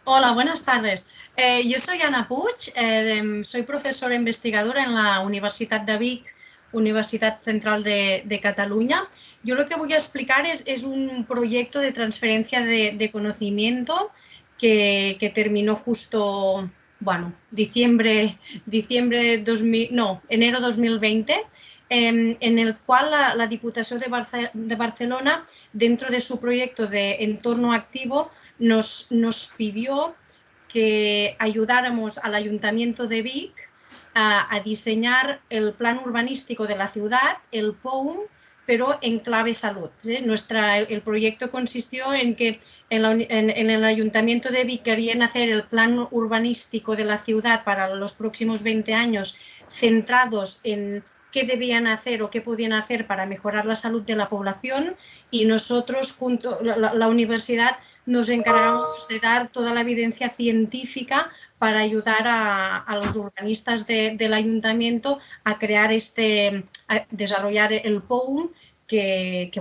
Hola, buenas tardes. Yo soy Ana Puig, soy profesora investigadora en la Universidad de Vic, Universidad Central de Cataluña. Yo lo que voy a explicar es un proyecto de transferencia de conocimiento que terminó justo, bueno, diciembre 2000, no, enero 2020, en el cual la Diputación de Barcelona, dentro de su proyecto de entorno activo, nos pidió que ayudáramos al Ayuntamiento de Vic a diseñar el plan urbanístico de la ciudad, el POUM, pero en clave salud. ¿Sí? El proyecto consistió en que en el Ayuntamiento de Vic querían hacer el plan urbanístico de la ciudad para los próximos 20 años centrados en qué debían hacer o qué podían hacer para mejorar la salud de la población, y nosotros, junto la universidad, nos encargamos de dar toda la evidencia científica para ayudar a los urbanistas del ayuntamiento a crear a desarrollar el POUM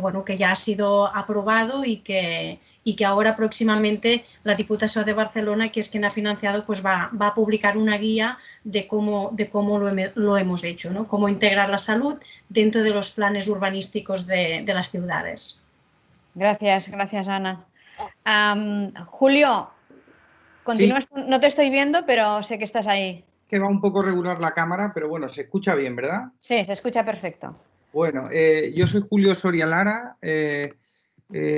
bueno, que ya ha sido aprobado y que ahora próximamente la Diputación de Barcelona, que es quien ha financiado, pues va a publicar una guía de cómo lo hemos hecho, ¿no? Cómo integrar la salud dentro de los planes urbanísticos de las ciudades. Gracias, gracias, Ana. Julio, Sí, continúas. No te estoy viendo, pero sé que estás ahí. que va un poco regular la cámara, pero bueno, se escucha bien, ¿verdad? Sí, se escucha perfecto. Bueno, yo soy Julio Soria Lara,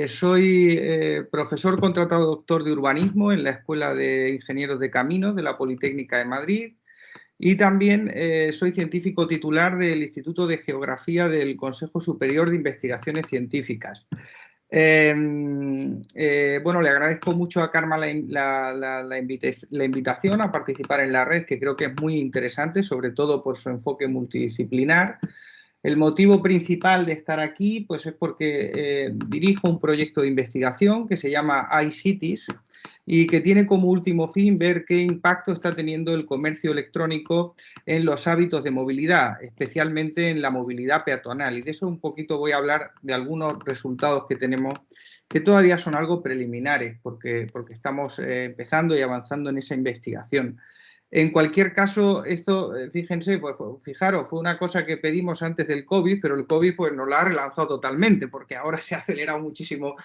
soy profesor contratado doctor de urbanismo en la Escuela de Ingenieros de Caminos de la Politécnica de Madrid, y también soy científico titular del Instituto de Geografía del Consejo Superior de Investigaciones Científicas. Bueno, le agradezco mucho a Karma la invitación a participar en la red, que creo que es muy interesante, sobre todo por su enfoque multidisciplinar. El motivo principal de estar aquí, pues, es porque dirijo un proyecto de investigación que se llama iCities y que tiene como último fin ver qué impacto está teniendo el comercio electrónico en los hábitos de movilidad, especialmente en la movilidad peatonal. Y de eso un poquito voy a hablar, de algunos resultados que tenemos, que todavía son algo preliminares, porque estamos empezando y avanzando en esa investigación. En cualquier caso, esto, fíjense, pues fijaros, fue una cosa que pedimos antes del COVID, pero el COVID pues nos la ha relanzado totalmente, porque ahora se ha acelerado muchísimo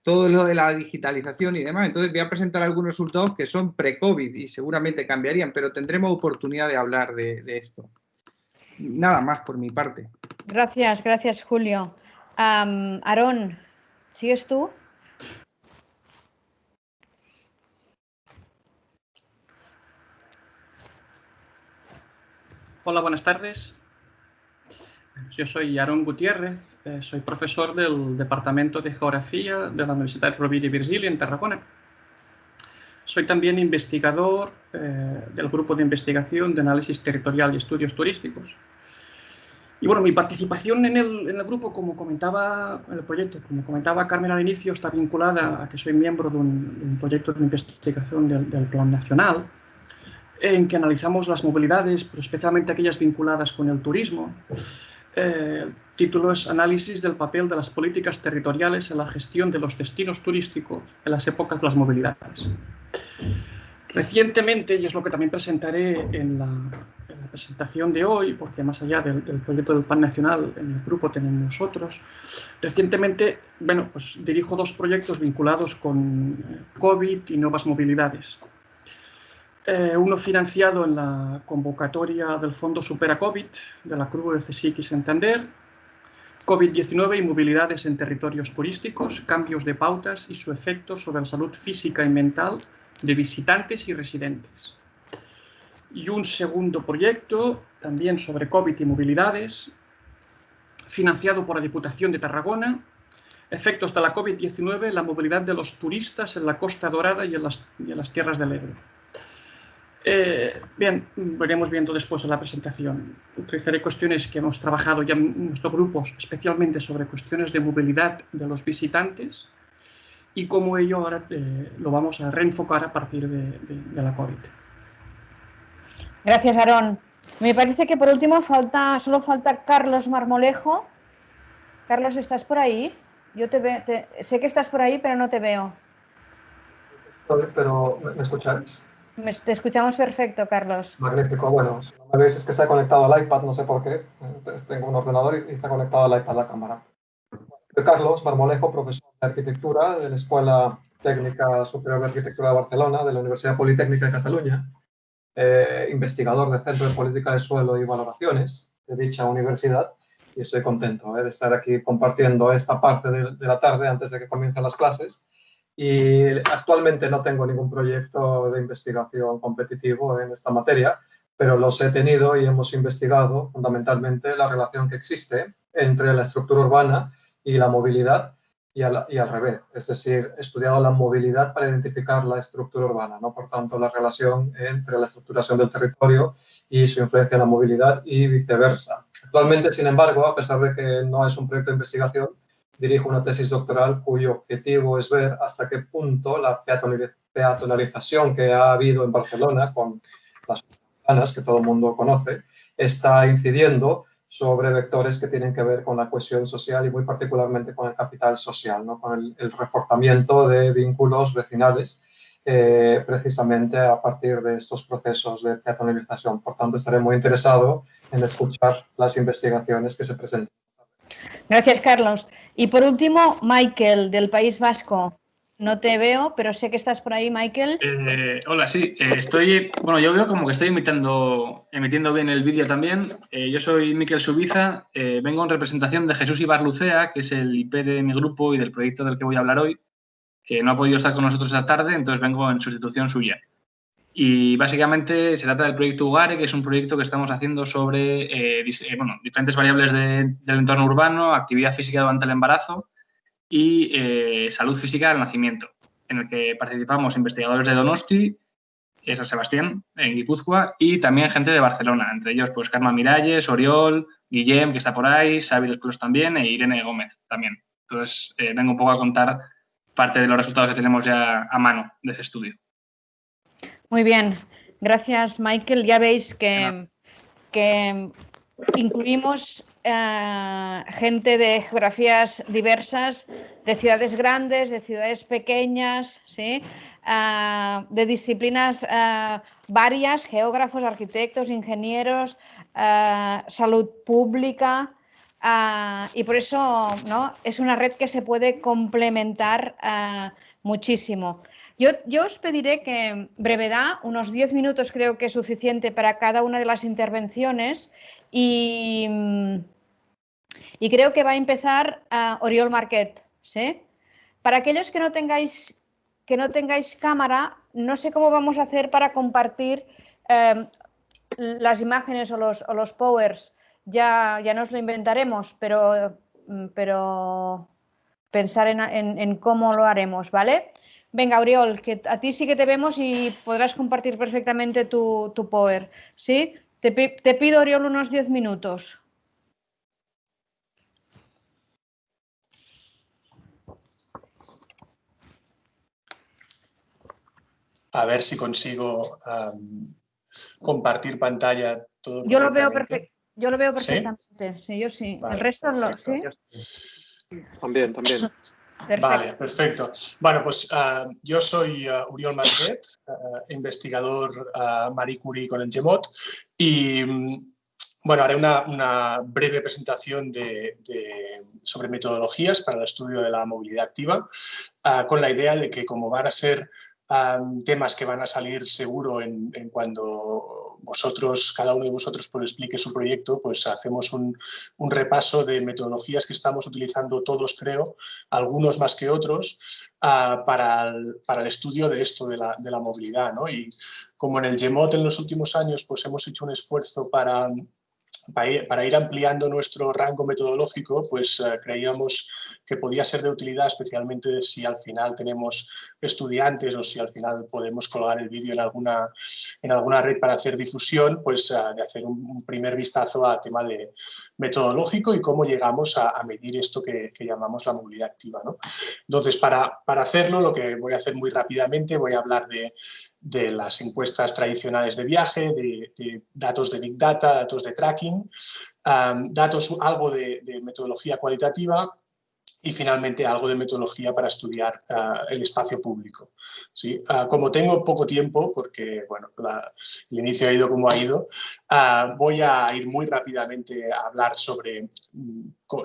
todo lo de la digitalización y demás. Entonces voy a presentar algunos resultados que son pre-COVID y seguramente cambiarían, pero tendremos oportunidad de hablar de esto. Nada más por mi parte. Gracias, gracias, Julio. Aarón, ¿sigues tú? Hola, buenas tardes. Yo soy Aarón Gutiérrez, soy profesor del Departamento de Geografía de la Universidad Rovira i Virgili en Tarragona. Soy también investigador del Grupo de Investigación de Análisis Territorial y Estudios Turísticos. Y bueno, mi participación en el grupo, como comentaba en el proyecto, como comentaba Carmen al inicio, está vinculada a que soy miembro de un proyecto de investigación del Plan Nacional, en que analizamos las movilidades, pero especialmente aquellas vinculadas con el turismo. El título es Análisis del papel de las políticas territoriales en la gestión de los destinos turísticos en las épocas de las movilidades. Recientemente, y es lo que también presentaré en la presentación de hoy, porque más allá del proyecto del Plan Nacional, en el grupo tenemos otros, recientemente, bueno, pues dirijo dos proyectos vinculados con COVID y nuevas movilidades. Uno financiado en la convocatoria del Fondo Supera COVID de la Cruz de CSIC y Santander, COVID-19 y movilidades en territorios turísticos, cambios de pautas y su efecto sobre la salud física y mental de visitantes y residentes. Y un segundo proyecto, también sobre COVID y movilidades, financiado por la Diputación de Tarragona, efectos de la COVID-19 en la movilidad de los turistas en la Costa Dorada y en las tierras del Ebro. Bien, veremos viendo después en la presentación. Utilizaré cuestiones que hemos trabajado ya en nuestros grupos, especialmente sobre cuestiones de movilidad de los visitantes y cómo ello ahora lo vamos a reenfocar a partir de la COVID. Gracias, Aarón. Me parece que por último solo falta Carlos Marmolejo. Carlos, ¿estás por ahí? Yo sé que estás por ahí, pero no te veo. pero ¿me escucháis? Te escuchamos perfecto, Carlos. Magnífico. Bueno, si no me veis es que está conectado al iPad, no sé por qué. Tengo un ordenador y está conectado al iPad la cámara. Soy Carlos Marmolejo, profesor de Arquitectura de la Escuela Técnica Superior de Arquitectura de Barcelona, de la Universidad Politécnica de Cataluña, investigador del Centro de Política de Suelo y Valoraciones de dicha universidad, y estoy contento de estar aquí compartiendo esta parte de la tarde antes de que comiencen las clases. Y actualmente no tengo ningún proyecto de investigación competitivo en esta materia, pero los he tenido y hemos investigado fundamentalmente la relación que existe entre la estructura urbana y la movilidad y al revés. Es decir, he estudiado la movilidad para identificar la estructura urbana, ¿no? Por tanto, la relación entre la estructuración del territorio y su influencia en la movilidad y viceversa. Actualmente, sin embargo, a pesar de que no es un proyecto de investigación, dirijo una tesis doctoral cuyo objetivo es ver hasta qué punto la peatonalización que ha habido en Barcelona con las urbanas, que todo el mundo conoce, está incidiendo sobre vectores que tienen que ver con la cohesión social y muy particularmente con el capital social, ¿no? Con el reforzamiento de vínculos vecinales precisamente a partir de estos procesos de peatonalización. Por tanto, estaré muy interesado en escuchar las investigaciones que se presentan. Gracias, Carlos. Y por último, Michael, del País Vasco. No te veo, pero sé que estás por ahí, Michael. Hola, sí. Yo veo como que estoy emitiendo bien el vídeo también. Yo soy Miquel Subiza. Vengo en representación de Jesús Ibar Lucea, que es el IP de mi grupo y del proyecto del que voy a hablar hoy, que no ha podido estar con nosotros esta tarde, entonces vengo en sustitución suya. Y básicamente se trata del proyecto UGARE, que es un proyecto que estamos haciendo sobre diferentes variables del entorno urbano, actividad física durante el embarazo y salud física al nacimiento, en el que participamos investigadores de Donosti, San Sebastián, en Guipúzcoa, y también gente de Barcelona, entre ellos pues Carme Miralles, Oriol, Guillem, que está por ahí, Xavi del Clos también, e Irene Gómez también. Entonces, vengo un poco a contar parte de los resultados que tenemos ya a mano de ese estudio. Muy bien, gracias, Michael. Ya veis que incluimos gente de geografías diversas, de ciudades grandes, de ciudades pequeñas, ¿sí? De disciplinas varias, geógrafos, arquitectos, ingenieros, salud pública, y por eso, ¿no? Es una red que se puede complementar muchísimo. Yo os pediré que brevedad, unos 10 minutos creo que es suficiente para cada una de las intervenciones, y creo que va a empezar Oriol Marquet, ¿sí? Para aquellos que no tengáis cámara, no sé cómo vamos a hacer para compartir las imágenes o los powers. Ya nos lo inventaremos, pero pensar en cómo lo haremos, ¿vale? Venga, Oriol, que a ti sí que te vemos y podrás compartir perfectamente tu power, ¿sí? Te pido, Oriol, unos 10 minutos. A ver si consigo compartir pantalla todo. Yo lo veo perfectamente. ¿Sí? Yo sí. Vale, el resto no, ¿sí? También. Perfecto. Vale, perfecto. Bueno, pues yo soy Oriol Marquet, investigador Marie Curie con el GEMOT, y bueno, haré una breve presentación sobre metodologías para el estudio de la movilidad activa, con la idea de que como van a ser temas que van a salir seguro en cuando cada uno de vosotros pues explique su proyecto, pues hacemos un repaso de metodologías que estamos utilizando todos, creo, algunos más que otros, para el estudio de esto de la movilidad, ¿no? Y como en el GEMOT en los últimos años pues hemos hecho un esfuerzo para ir ampliando nuestro rango metodológico, pues creíamos que podía ser de utilidad, especialmente si al final tenemos estudiantes o si al final podemos colgar el vídeo en alguna red para hacer difusión, pues de hacer un primer vistazo a tema de metodológico y cómo llegamos a medir esto que llamamos la movilidad activa, ¿no? Entonces, para hacerlo, lo que voy a hacer muy rápidamente, voy a hablar de las encuestas tradicionales de viaje, de datos de Big Data, datos de tracking, algo de metodología cualitativa y finalmente algo de metodología para estudiar el espacio público. ¿Sí? Como tengo poco tiempo, porque bueno, el inicio ha ido como ha ido, voy a ir muy rápidamente a hablar sobre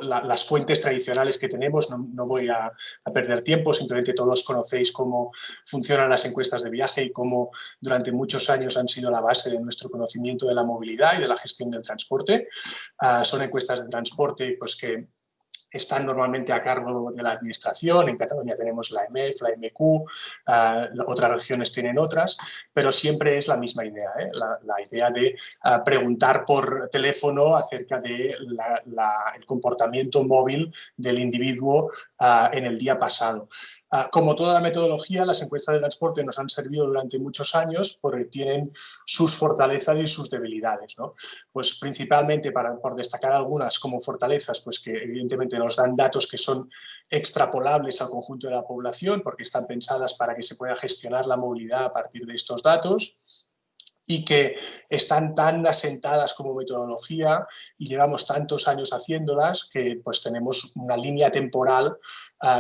las fuentes tradicionales que tenemos. No voy a perder tiempo, simplemente todos conocéis cómo funcionan las encuestas de viaje y cómo durante muchos años han sido la base de nuestro conocimiento de la movilidad y de la gestión del transporte. Son encuestas de transporte pues, que están normalmente a cargo de la administración. En Cataluña tenemos la EMEF, la MEQ, otras regiones tienen otras, pero siempre es la misma idea, ¿eh? La idea de preguntar por teléfono acerca del comportamiento móvil del individuo en el día pasado. Como toda la metodología, las encuestas de transporte nos han servido durante muchos años porque tienen sus fortalezas y sus debilidades, ¿no? Pues principalmente, por destacar algunas como fortalezas, pues que evidentemente nos dan datos que son extrapolables al conjunto de la población porque están pensadas para que se pueda gestionar la movilidad a partir de estos datos, y que están tan asentadas como metodología y llevamos tantos años haciéndolas que pues tenemos una línea temporal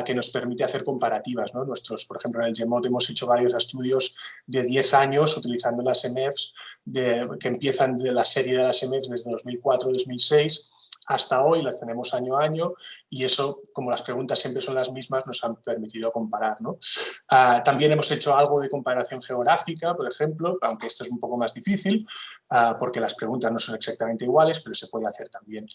que nos permite hacer comparativas, ¿no? Por ejemplo, en el GEMOT hemos hecho varios estudios de 10 años utilizando las EMEFs que empiezan de la serie de las EMEFs desde 2004-2006 hasta hoy, las tenemos año a año, y eso, como las preguntas siempre son las mismas, nos han permitido comparar, ¿no? También hemos hecho algo de comparación geográfica, por ejemplo, aunque esto es un poco más difícil, porque las preguntas no son exactamente iguales, pero se puede hacer también.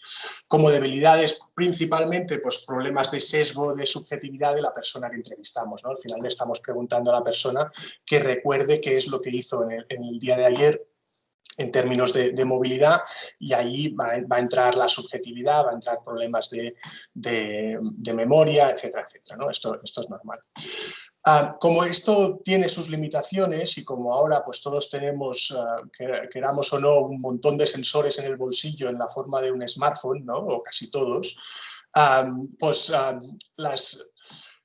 Como debilidades, principalmente, pues problemas de sesgo, de subjetividad de la persona que entrevistamos, ¿no? Al final le estamos preguntando a la persona que recuerde qué es lo que hizo en el día de ayer, en términos de movilidad, y ahí va a entrar la subjetividad, va a entrar problemas de memoria, etcétera, etcétera, ¿no? Esto es normal. Como esto tiene sus limitaciones y como ahora pues todos tenemos, queramos o no, un montón de sensores en el bolsillo en la forma de un smartphone, ¿no? O casi todos,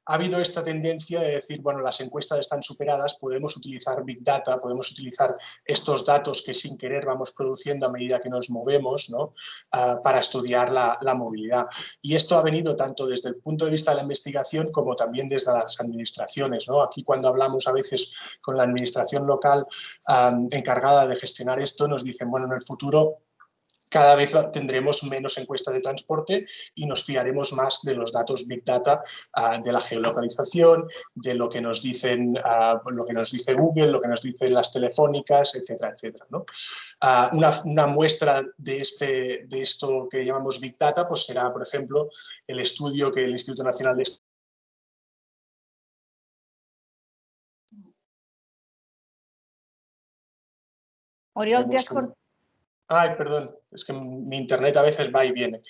ha habido esta tendencia de decir, bueno, las encuestas están superadas, podemos utilizar Big Data, podemos utilizar estos datos que sin querer vamos produciendo a medida que nos movemos, ¿no? Para estudiar la movilidad. Y esto ha venido tanto desde el punto de vista de la investigación como también desde las administraciones, ¿no? Aquí cuando hablamos a veces con la administración local encargada de gestionar esto, nos dicen, bueno, en el futuro cada vez tendremos menos encuestas de transporte y nos fiaremos más de los datos Big Data, de la geolocalización, de lo que nos dicen, lo que nos dice Google, lo que nos dicen las telefónicas, etcétera, etcétera, ¿no? Una muestra de esto que llamamos Big Data pues será, por ejemplo, el estudio que el Instituto Nacional de Oriol, te has cortado. Ay, perdón, es que mi internet a veces va y viene.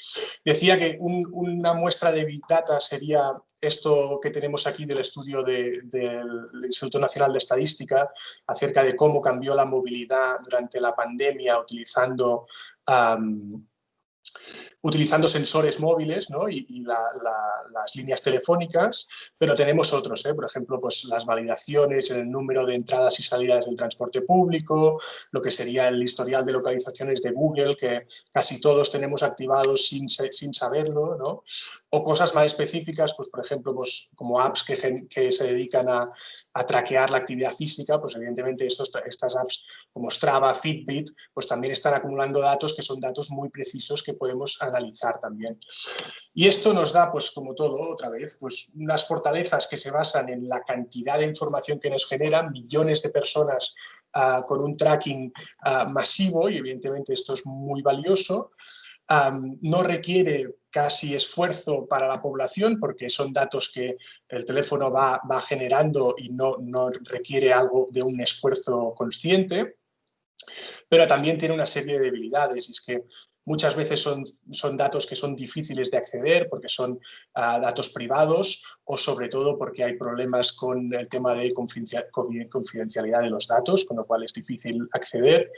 Decía que una muestra de Big Data sería esto que tenemos aquí del estudio del Instituto Nacional de Estadística acerca de cómo cambió la movilidad durante la pandemia utilizando sensores móviles, ¿no? y las líneas telefónicas, pero tenemos otros, por ejemplo, pues las validaciones en el número de entradas y salidas del transporte público, lo que sería el historial de localizaciones de Google, que casi todos tenemos activados sin saberlo, ¿no? O cosas más específicas, pues por ejemplo, pues, como apps que se dedican a traquear la actividad física, pues evidentemente estas apps como Strava, Fitbit, pues también están acumulando datos que son datos muy precisos que podemos analizar también. Y esto nos da, pues como todo, otra vez, pues unas fortalezas que se basan en la cantidad de información que nos generan, millones de personas con un tracking masivo, y evidentemente esto es muy valioso. No requiere casi esfuerzo para la población porque son datos que el teléfono va generando y no requiere algo de un esfuerzo consciente, pero también tiene una serie de debilidades, y es que muchas veces son datos que son difíciles de acceder porque son datos privados, o sobre todo porque hay problemas con el tema de confidencialidad de los datos, con lo cual es difícil acceder.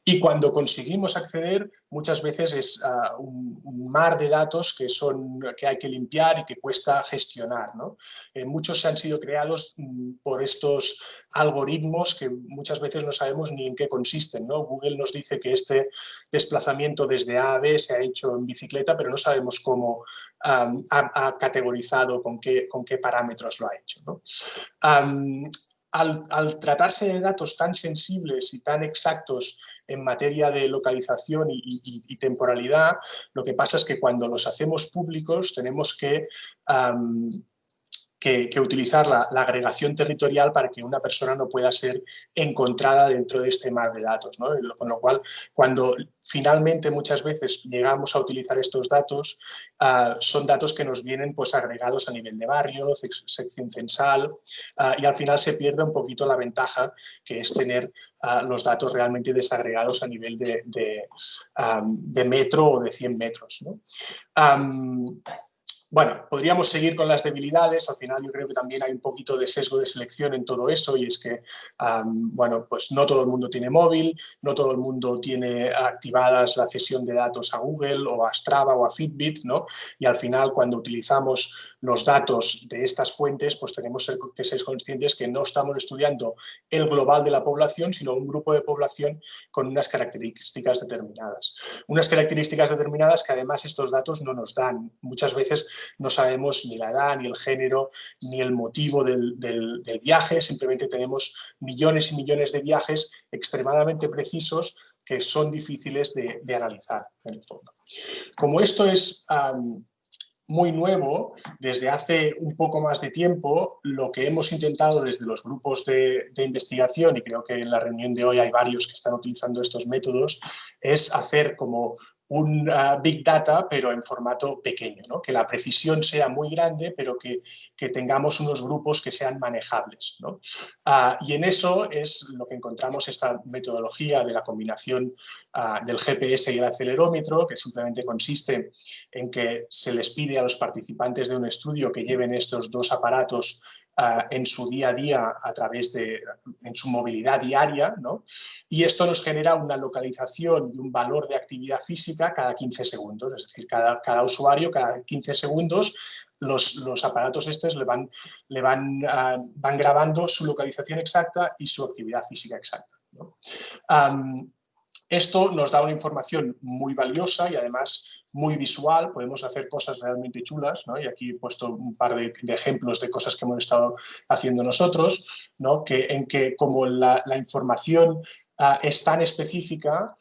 Y cuando conseguimos acceder, muchas veces es un mar de datos que hay que limpiar y que cuesta gestionar, ¿no? Muchos han sido creados por estos algoritmos que muchas veces no sabemos ni en qué consisten, ¿no? Google nos dice que este desplazamiento desde de A a B se ha hecho en bicicleta, pero no sabemos cómo ha categorizado, con qué parámetros lo ha hecho, ¿no? Al tratarse de datos tan sensibles y tan exactos en materia de localización y temporalidad, lo que pasa es que cuando los hacemos públicos tenemos que utilizar la agregación territorial para que una persona no pueda ser encontrada dentro de este mar de datos, ¿no? Con lo cual, cuando finalmente muchas veces llegamos a utilizar estos datos, son datos que nos vienen pues, agregados a nivel de barrio, sección censal, y al final se pierde un poquito la ventaja que es tener los datos realmente desagregados a nivel de metro o de 100 metros, ¿no? Bueno, podríamos seguir con las debilidades. Al final yo creo que también hay un poquito de sesgo de selección en todo eso, y es que, bueno, pues no todo el mundo tiene móvil, no todo el mundo tiene activadas la cesión de datos a Google o a Strava o a Fitbit, ¿no? Y al final, cuando utilizamos los datos de estas fuentes, pues tenemos que ser conscientes que no estamos estudiando el global de la población, sino un grupo de población con unas características determinadas. Unas características determinadas que además estos datos no nos dan. Muchas veces no sabemos ni la edad, ni el género, ni el motivo del viaje, simplemente tenemos millones y millones de viajes extremadamente precisos que son difíciles de analizar en el fondo. Como esto es muy nuevo, desde hace un poco más de tiempo, lo que hemos intentado desde los grupos de investigación, y creo que en la reunión de hoy hay varios que están utilizando estos métodos, es hacer como un Big Data, pero en formato pequeño, ¿no? Que la precisión sea muy grande, pero que tengamos unos grupos que sean manejables, ¿no? Y en eso es lo que encontramos esta metodología de la combinación del GPS y el acelerómetro, que simplemente consiste en que se les pide a los participantes de un estudio que lleven estos dos aparatos en su día a día en su movilidad diaria, ¿no? Y esto nos genera una localización y un valor de actividad física cada 15 segundos, es decir, cada usuario cada 15 segundos los aparatos estos le van grabando su localización exacta y su actividad física exacta, ¿no? Esto nos da una información muy valiosa y además muy visual, podemos hacer cosas realmente chulas, ¿no? Y aquí he puesto un par de ejemplos de cosas que hemos estado haciendo nosotros, ¿no? En que como la información es tan específica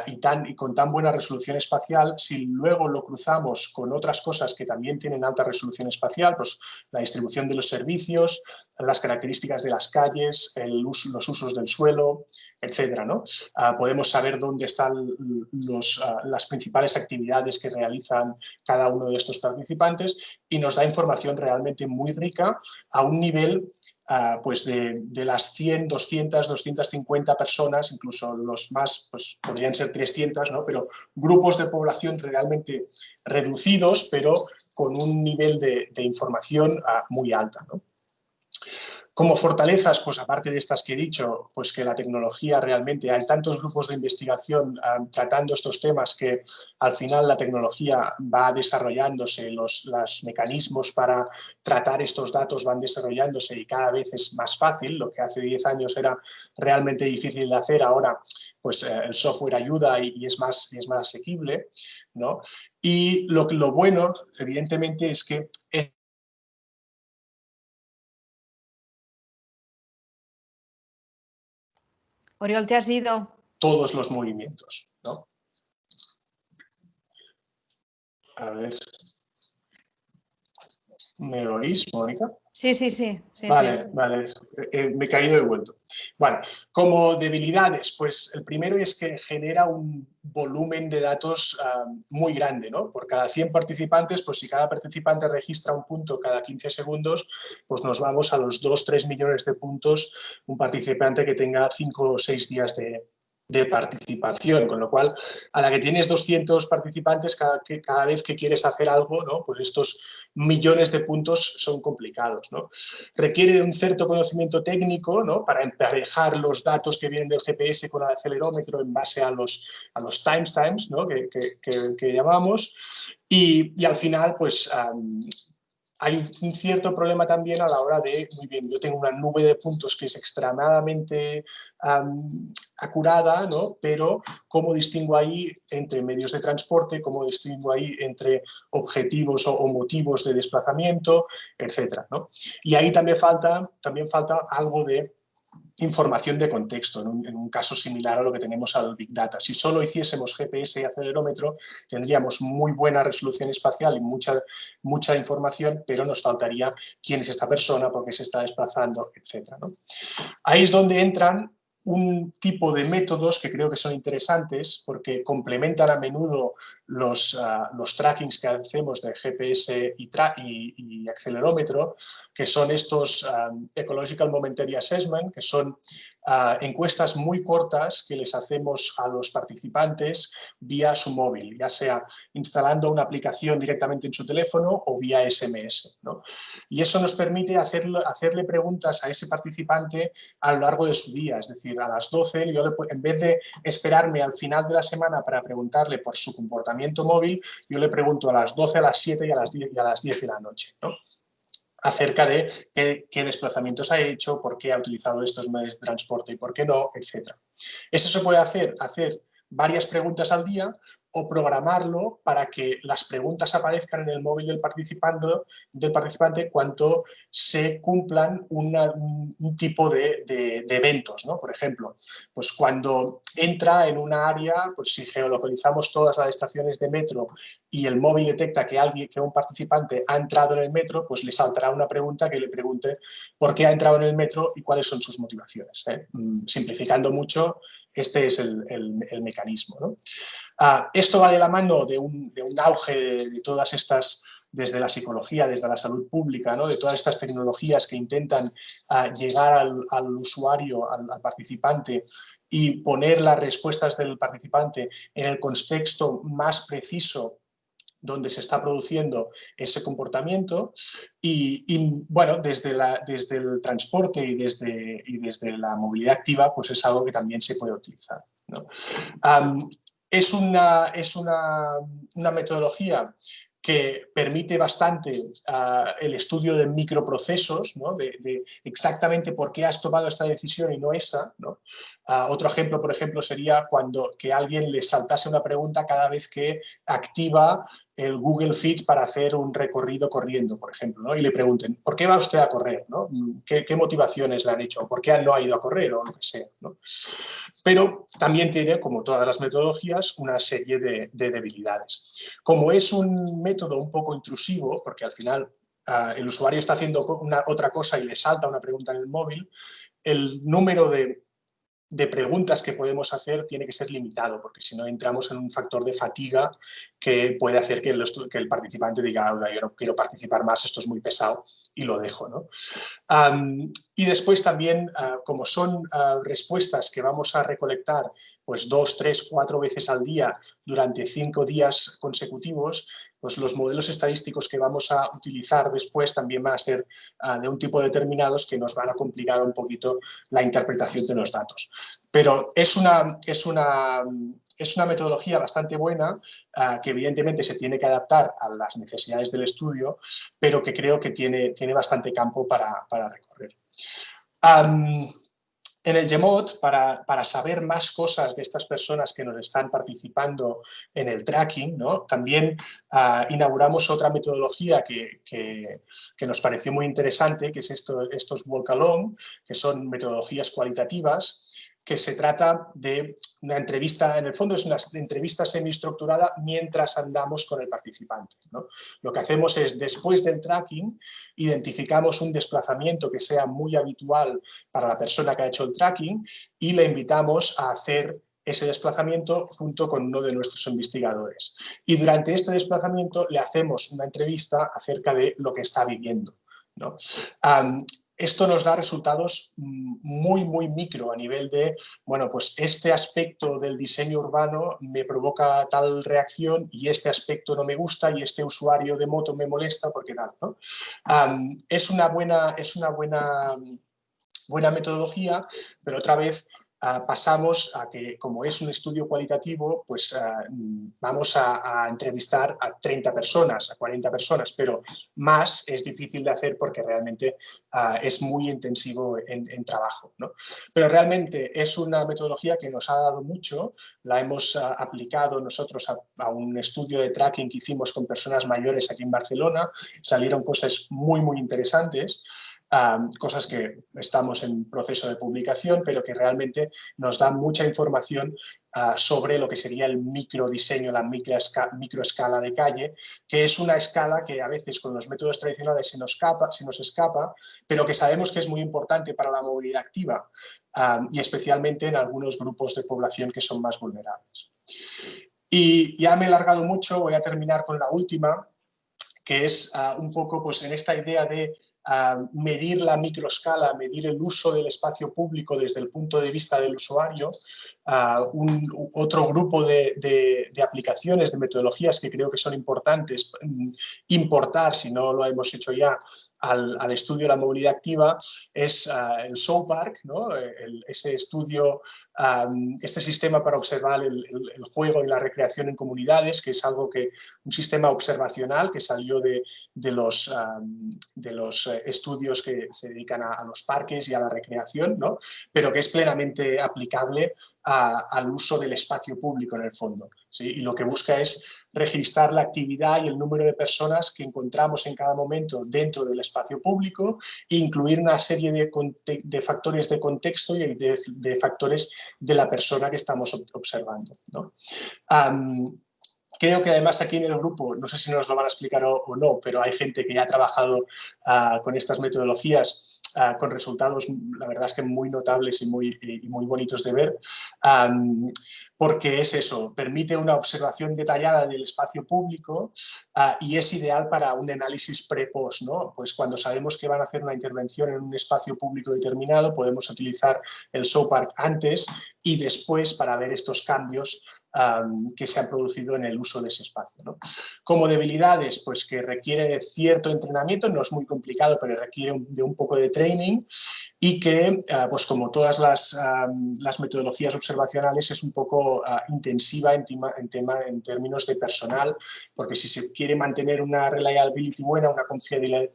y con tan buena resolución espacial, si luego lo cruzamos con otras cosas que también tienen alta resolución espacial, pues la distribución de los servicios, las características de las calles, los usos del suelo, etcétera, ¿no? Podemos saber dónde están las principales actividades que realizan cada uno de estos participantes y nos da información realmente muy rica a un nivel pues de las 100, 200, 250 personas, incluso los más pues podrían ser 300, ¿no? Pero grupos de población realmente reducidos, pero con un nivel de información muy alta, ¿no? Como fortalezas, pues aparte de estas que he dicho, pues que la tecnología realmente, hay tantos grupos de investigación tratando estos temas que al final la tecnología va desarrollándose, los mecanismos para tratar estos datos van desarrollándose y cada vez es más fácil. Lo que hace 10 años era realmente difícil de hacer, ahora pues el software ayuda y es más asequible, ¿no? Y lo bueno, evidentemente, es que Oriol, ¿te has ido? Todos los movimientos, ¿no? A ver, ¿me oís, Mónica? Sí, sí, sí. Vale, Sí. vale, me he caído de vuelta. Bueno, como debilidades, pues el primero es que genera un volumen de datos muy grande, ¿no? Por cada 100 participantes, pues si cada participante registra un punto cada 15 segundos, pues nos vamos a los 2-3 millones de puntos un participante que tenga 5 o 6 días de participación, con lo cual a la que tienes 200 participantes cada vez que quieres hacer algo, ¿no? Pues estos millones de puntos son complicados, ¿no? Requiere de un cierto conocimiento técnico, ¿no? Para emparejar los datos que vienen del GPS con el acelerómetro en base a los timestamps, ¿no? que llamamos, y al final pues hay un cierto problema también a la hora de, muy bien, yo tengo una nube de puntos que es extremadamente acurada, ¿no? Pero ¿cómo distingo ahí entre medios de transporte? ¿Cómo distingo ahí entre objetivos o motivos de desplazamiento, etcétera, ¿no? Y ahí también falta algo de información de contexto, en un caso similar a lo que tenemos al Big Data. Si solo hiciésemos GPS y acelerómetro, tendríamos muy buena resolución espacial y mucha información, pero nos faltaría quién es esta persona, por qué se está desplazando, etc., ¿no? Ahí es donde entran un tipo de métodos que creo que son interesantes porque complementan a menudo los trackings que hacemos de GPS y acelerómetro, que son estos Ecological Momentary Assessment, que son encuestas muy cortas que les hacemos a los participantes vía su móvil, ya sea instalando una aplicación directamente en su teléfono o vía SMS, ¿no? Y eso nos permite hacerle preguntas a ese participante a lo largo de su día, es decir, a las 12, yo en vez de esperarme al final de la semana para preguntarle por su comportamiento móvil, yo le pregunto a las 12, a las 7 y a las 10 de la noche, ¿no? Acerca de qué desplazamientos ha hecho, por qué ha utilizado estos medios de transporte y por qué no, etc. Eso se puede hacer varias preguntas al día o programarlo para que las preguntas aparezcan en el móvil del participante cuando se cumplan un tipo de eventos, ¿no? Por ejemplo, pues cuando entra en una área, pues si geolocalizamos todas las estaciones de metro y el móvil detecta que un participante ha entrado en el metro, pues le saltará una pregunta que le pregunte por qué ha entrado en el metro y cuáles son sus motivaciones, ¿eh? Simplificando mucho, este es el mecanismo, ¿no? Esto va de la mano de un auge de todas estas, desde la psicología, desde la salud pública, ¿no? De todas estas tecnologías que intentan llegar al usuario, al participante, y poner las respuestas del participante en el contexto más preciso donde se está produciendo ese comportamiento y bueno, desde el transporte y desde la movilidad activa, pues es algo que también se puede utilizar, ¿no? Es una metodología que permite bastante el estudio de microprocesos, ¿no? de exactamente por qué has tomado esta decisión y no esa, ¿no? Otro ejemplo, por ejemplo, sería que alguien le saltase una pregunta cada vez que activa el Google Fit para hacer un recorrido corriendo, por ejemplo, ¿no? Y le pregunten, ¿por qué va usted a correr, ¿no? ¿Qué motivaciones le han hecho? ¿Por qué no ha ido a correr? O lo que sea, ¿no? Pero también tiene, como todas las metodologías, una serie de debilidades. Como es un método un poco intrusivo, porque al final el usuario está haciendo otra cosa y le salta una pregunta en el móvil, el número de preguntas que podemos hacer tiene que ser limitado, porque si no entramos en un factor de fatiga que puede hacer que el participante diga, yo no quiero participar más, esto es muy pesado, y lo dejo, ¿no? Y después también, como son respuestas que vamos a recolectar pues 2, 3, 4 veces al día durante 5 días consecutivos, pues los modelos estadísticos que vamos a utilizar después también van a ser de un tipo determinados que nos van a complicar un poquito la interpretación de los datos. Pero es una metodología bastante buena que evidentemente se tiene que adaptar a las necesidades del estudio, pero que creo que tiene bastante campo para recorrer. En el GEMOT, para saber más cosas de estas personas que nos están participando en el tracking, ¿no? También inauguramos otra metodología que nos pareció muy interesante, que es estos walk-along, que son metodologías cualitativas, que se trata de una entrevista, en el fondo es una entrevista semiestructurada mientras andamos con el participante, ¿no? Lo que hacemos es, después del tracking, identificamos un desplazamiento que sea muy habitual para la persona que ha hecho el tracking y le invitamos a hacer ese desplazamiento junto con uno de nuestros investigadores. Y durante este desplazamiento le hacemos una entrevista acerca de lo que está viviendo, ¿no? Esto nos da resultados muy, muy micro a nivel de, bueno, pues este aspecto del diseño urbano me provoca tal reacción y este aspecto no me gusta y este usuario de moto me molesta porque tal, ¿no? Es una buena metodología, pero otra vez pasamos a que, como es un estudio cualitativo, pues vamos a entrevistar a 30 personas, a 40 personas, pero más es difícil de hacer porque realmente es muy intensivo en trabajo, ¿no? Pero realmente es una metodología que nos ha dado mucho, la hemos aplicado nosotros a un estudio de tracking que hicimos con personas mayores aquí en Barcelona, salieron cosas muy, muy interesantes. Cosas que estamos en proceso de publicación, pero que realmente nos dan mucha información sobre lo que sería el microdiseño, la microescala de calle, que es una escala que a veces con los métodos tradicionales se nos escapa, pero que sabemos que es muy importante para la movilidad activa y especialmente en algunos grupos de población que son más vulnerables. Y ya me he alargado mucho, voy a terminar con la última, que es un poco pues, en esta idea de medir la microescala, medir el uso del espacio público desde el punto de vista del usuario. Otro grupo de aplicaciones, de metodologías que creo que son importantes importar, si no lo hemos hecho ya, al estudio de la movilidad activa, es el Snowpark, ¿no? Ese estudio, este sistema para observar el juego y la recreación en comunidades, que es algo que, un sistema observacional que salió de los estudios que se dedican a los parques y a la recreación, ¿no? Pero que es plenamente aplicable al uso del espacio público en el fondo, ¿sí? Y lo que busca es registrar la actividad y el número de personas que encontramos en cada momento dentro del espacio público e incluir una serie de factores de contexto y de factores de la persona que estamos observando, ¿no? Creo que además aquí en el grupo, no sé si nos lo van a explicar o no, pero hay gente que ya ha trabajado con estas metodologías con resultados, la verdad es que muy notables y muy bonitos de ver, porque es eso, permite una observación detallada del espacio público y es ideal para un análisis pre-post, ¿no? Pues cuando sabemos que van a hacer una intervención en un espacio público determinado, podemos utilizar el Snowpark antes y después para ver estos cambios que se han producido en el uso de ese espacio, ¿no? Como debilidades, pues que requiere de cierto entrenamiento, no es muy complicado, pero requiere de un poco de training y que, pues como todas las metodologías observacionales, es un poco intensiva en términos de personal, porque si se quiere mantener una reliability buena, una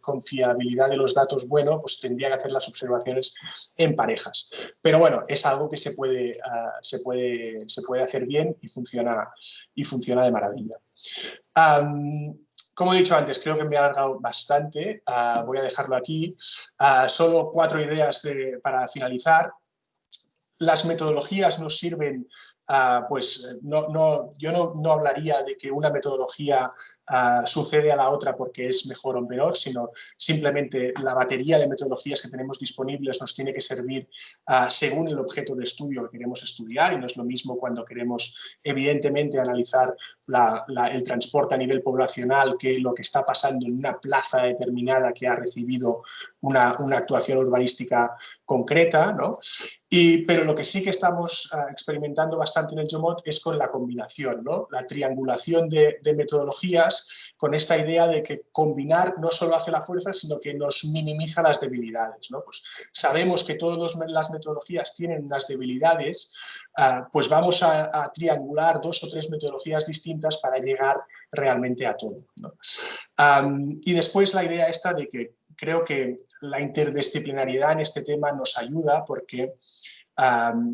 confiabilidad de los datos bueno, pues tendría que hacer las observaciones en parejas. Pero bueno, es algo que se puede hacer bien y funciona de maravilla. Como he dicho antes, creo que me he alargado bastante, voy a dejarlo aquí. Solo 4 ideas para finalizar. Las metodologías nos sirven, pues yo no hablaría de que una metodología sucede a la otra porque es mejor o peor, sino simplemente la batería de metodologías que tenemos disponibles nos tiene que servir según el objeto de estudio que queremos estudiar, y no es lo mismo cuando queremos evidentemente analizar el transporte a nivel poblacional que lo que está pasando en una plaza determinada que ha recibido una actuación urbanística concreta, ¿no? Pero lo que sí que estamos experimentando bastante en el Geomod es con la combinación, ¿no? La triangulación de metodologías, con esta idea de que combinar no solo hace la fuerza, sino que nos minimiza las debilidades, ¿no? Pues sabemos que todas las metodologías tienen unas debilidades, pues vamos a triangular 2 o 3 metodologías distintas para llegar realmente a todo, ¿no? Y después la idea esta de que creo que la interdisciplinariedad en este tema nos ayuda porque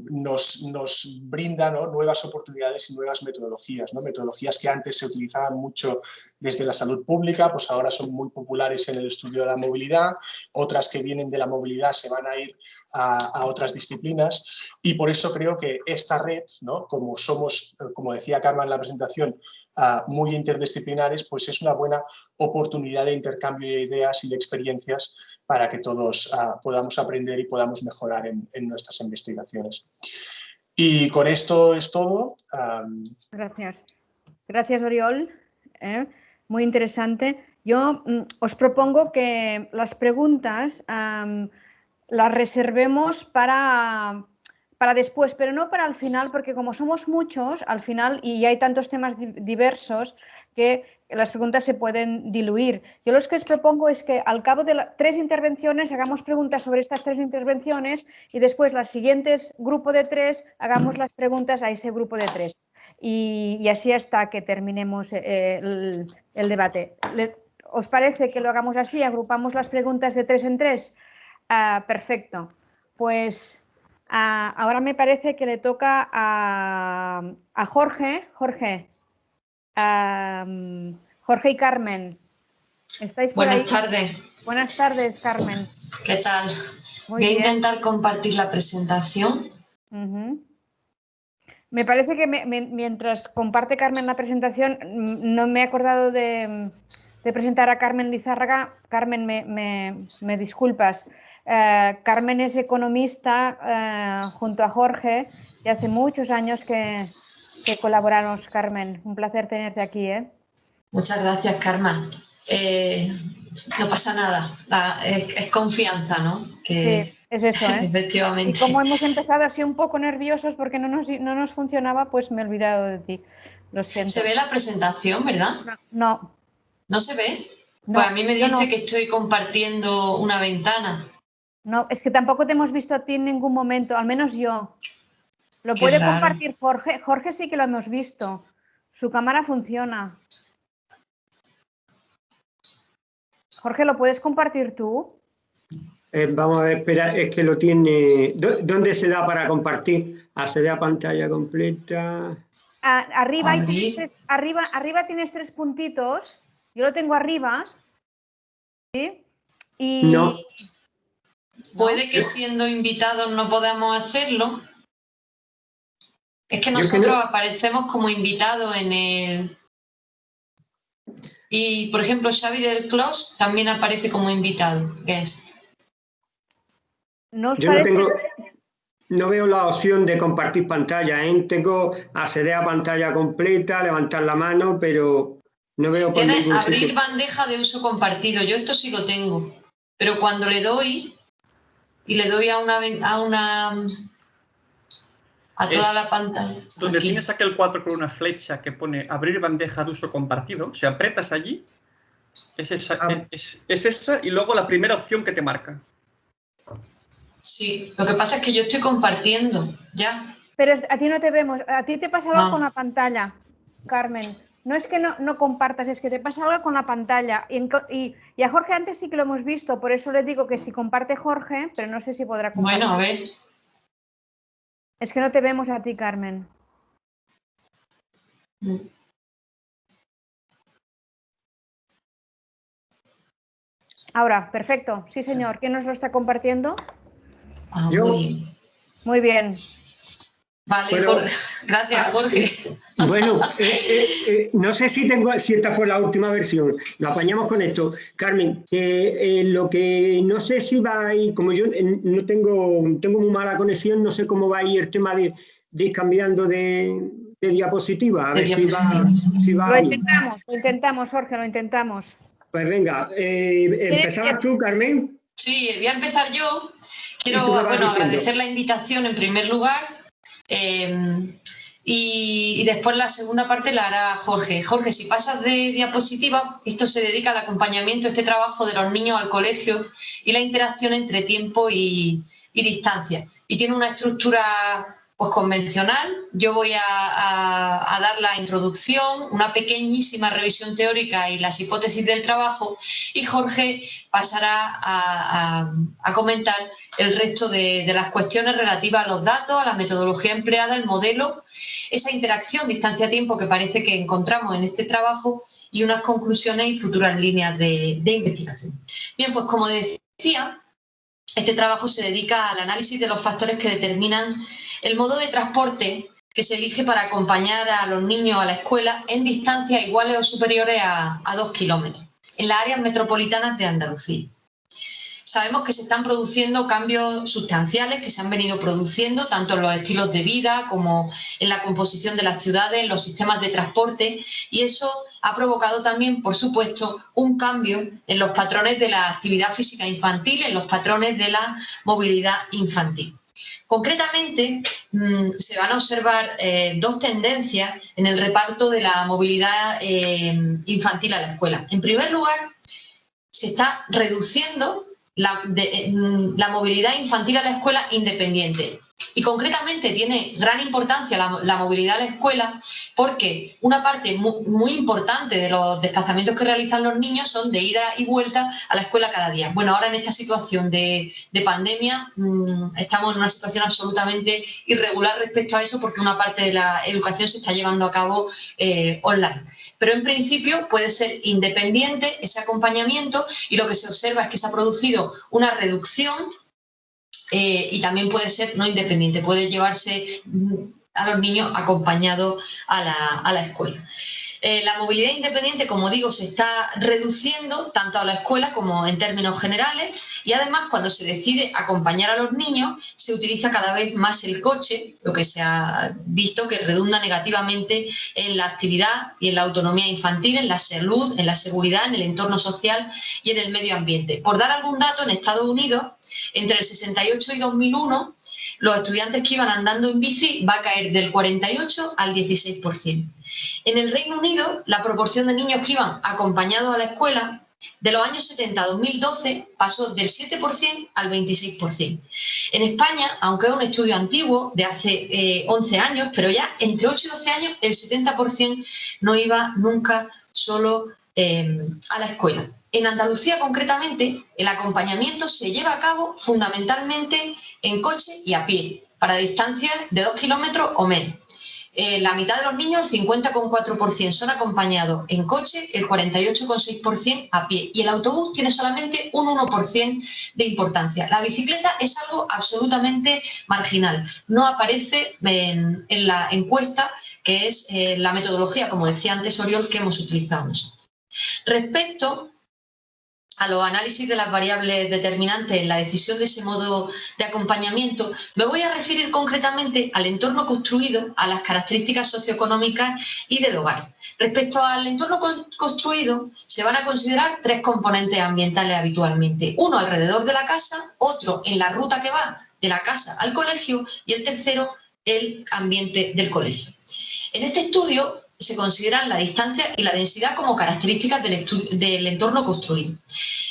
nos brinda, ¿no?, nuevas oportunidades y nuevas metodologías, ¿no? Metodologías que antes se utilizaban mucho desde la salud pública, pues ahora son muy populares en el estudio de la movilidad, otras que vienen de la movilidad se van a ir a otras disciplinas, y por eso creo que esta red, ¿no?, como somos, como decía Carmen en la presentación, muy interdisciplinares, pues es una buena oportunidad de intercambio de ideas y de experiencias para que todos podamos aprender y podamos mejorar en nuestras investigaciones. Y con esto es todo. Gracias. Gracias, Oriol. Muy interesante. Yo os propongo que las preguntas las reservemos para después, pero no para el final, porque como somos muchos, al final, y hay tantos temas diversos, que las preguntas se pueden diluir. Yo lo que os propongo es que al cabo de 3 intervenciones hagamos preguntas sobre estas 3 intervenciones y después las siguientes grupo de 3 hagamos las preguntas a ese grupo de 3. Y así hasta que terminemos el debate. ¿Os parece que lo hagamos así? ¿Agrupamos las preguntas de 3 en 3? Perfecto. Pues ahora me parece que le toca a Jorge. Jorge y Carmen, ¿estáis por ahí? Buenas tardes. Buenas tardes, Carmen. ¿Qué tal? Muy Voy a bien. intentar compartir la presentación. Me parece que mientras comparte Carmen la presentación, no me he acordado de presentar a Carmen Lizárraga. Carmen, me disculpas. Carmen es economista junto a Jorge y hace muchos años que colaboramos, Carmen. Un placer tenerte aquí, ¿eh? Muchas gracias, Carmen. No pasa nada, es confianza, ¿no? Que, sí, es eso, ¿eh? Efectivamente. Y como hemos empezado así un poco nerviosos porque no nos funcionaba, pues me he olvidado de ti. Lo siento. ¿Se ve la presentación, verdad? No. ¿No se ve? No, pues a mí me dice no. que estoy compartiendo una ventana. No, es que tampoco te hemos visto a ti en ningún momento, al menos yo. ¿Lo puede compartir Jorge? Jorge sí que lo hemos visto. Su cámara funciona. Jorge, ¿lo puedes compartir tú? Vamos a ver, espera, es que lo tiene... ¿Dónde se da para compartir? Acceder a pantalla completa... Arriba tienes 3 puntitos. Yo lo tengo arriba. ¿Sí? Y... No. Puede que siendo invitados no podamos hacerlo. Es que nosotros aparecemos como invitados en el... Y, por ejemplo, Xavi del Clos también aparece como invitado, guest. ¿No os Yo parece? no veo la opción de compartir pantalla, ¿eh? Tengo acceder a pantalla completa, levantar la mano, pero no veo por Tienes ningún abrir sitio. bandeja de uso compartido. Yo esto sí lo tengo. Pero cuando le doy y le doy a toda la pantalla. Donde aquí tienes aquel 4 con una flecha que pone abrir bandeja de uso compartido, si apretas allí, es esa y luego la primera opción que te marca. Sí, lo que pasa es que yo estoy compartiendo, ya. Pero a ti no te vemos, a ti te pasa algo con la pantalla, Carmen. No es que no compartas, es que te pasa algo con la pantalla. Y a Jorge antes sí que lo hemos visto, por eso le digo que si comparte Jorge, pero no sé si podrá compartir. Bueno, a ver. Es que no te vemos a ti, Carmen. Ahora, perfecto. Sí, señor. ¿Quién nos lo está compartiendo? Yo. Muy bien. Muy bien. Vale, Bueno, Jorge. Gracias, Jorge. Bueno, no sé si esta fue la última versión. Lo apañamos con esto. Carmen, lo que no sé si va a ir, como yo no tengo muy mala conexión, no sé cómo va a ir el tema de ir cambiando de diapositiva. A ver si va Lo intentamos, Jorge, lo intentamos. Pues venga, ¿empezabas tú, Carmen? Sí, voy a empezar yo. Quiero agradecer la invitación en primer lugar y después la segunda parte la hará Jorge. Jorge, si pasas de diapositiva, esto se dedica al acompañamiento, este trabajo de los niños al colegio y la interacción entre tiempo y distancia. Y tiene una estructura pues convencional. Yo voy a dar la introducción, una pequeñísima revisión teórica y las hipótesis del trabajo, y Jorge pasará a comentar el resto de las cuestiones relativas a los datos, a la metodología empleada, el modelo, esa interacción distancia-tiempo que parece que encontramos en este trabajo y unas conclusiones y futuras líneas de investigación. Bien, pues como decía, este trabajo se dedica al análisis de los factores que determinan el modo de transporte que se elige para acompañar a los niños a la escuela en distancias iguales o superiores a 2 kilómetros, en las áreas metropolitanas de Andalucía. Sabemos que se están produciendo cambios sustanciales que se han venido produciendo tanto en los estilos de vida como en la composición de las ciudades, en los sistemas de transporte, y eso ha provocado también, por supuesto, un cambio en los patrones de la actividad física infantil, en los patrones de la movilidad infantil. Concretamente, se van a observar dos tendencias en el reparto de la movilidad infantil a la escuela. En primer lugar, se está reduciendo la movilidad infantil a la escuela independiente. Y concretamente tiene gran importancia la movilidad a la escuela porque una parte muy importante de los desplazamientos que realizan los niños son de ida y vuelta a la escuela cada día. Bueno, ahora en esta situación de pandemia estamos en una situación absolutamente irregular respecto a eso porque una parte de la educación se está llevando a cabo online. Pero en principio puede ser independiente ese acompañamiento y lo que se observa es que se ha producido una reducción y también puede ser no independiente, puede llevarse a los niños acompañados a la escuela. La movilidad independiente, como digo, se está reduciendo tanto a la escuela como en términos generales y además cuando se decide acompañar a los niños se utiliza cada vez más el coche, lo que se ha visto que redunda negativamente en la actividad y en la autonomía infantil, en la salud, en la seguridad, en el entorno social y en el medio ambiente. Por dar algún dato, en Estados Unidos, entre el 68 y 2001, los estudiantes que iban andando en bici va a caer del 48 al 16%. En el Reino Unido, la proporción de niños que iban acompañados a la escuela de los años 70 a 2012 pasó del 7% al 26%. En España, aunque es un estudio antiguo, de hace 11 años, pero ya entre 8 y 12 años el 70% no iba nunca solo a la escuela. En Andalucía, concretamente, el acompañamiento se lleva a cabo fundamentalmente en coche y a pie, para distancias de 2 kilómetros o menos. La mitad de los niños, el 50,4%, son acompañados en coche, el 48,6% a pie. Y el autobús tiene solamente un 1% de importancia. La bicicleta es algo absolutamente marginal. No aparece en la encuesta, que es la metodología, como decía antes Oriol, que hemos utilizado nosotros. Respecto a los análisis de las variables determinantes en la decisión de ese modo de acompañamiento, me voy a referir concretamente al entorno construido, a las características socioeconómicas y del hogar. Respecto al entorno construido, se van a considerar 3 componentes ambientales habitualmente. Uno alrededor de la casa, otro en la ruta que va de la casa al colegio y el tercero, el ambiente del colegio. En este estudio se consideran la distancia y la densidad como características del entorno construido.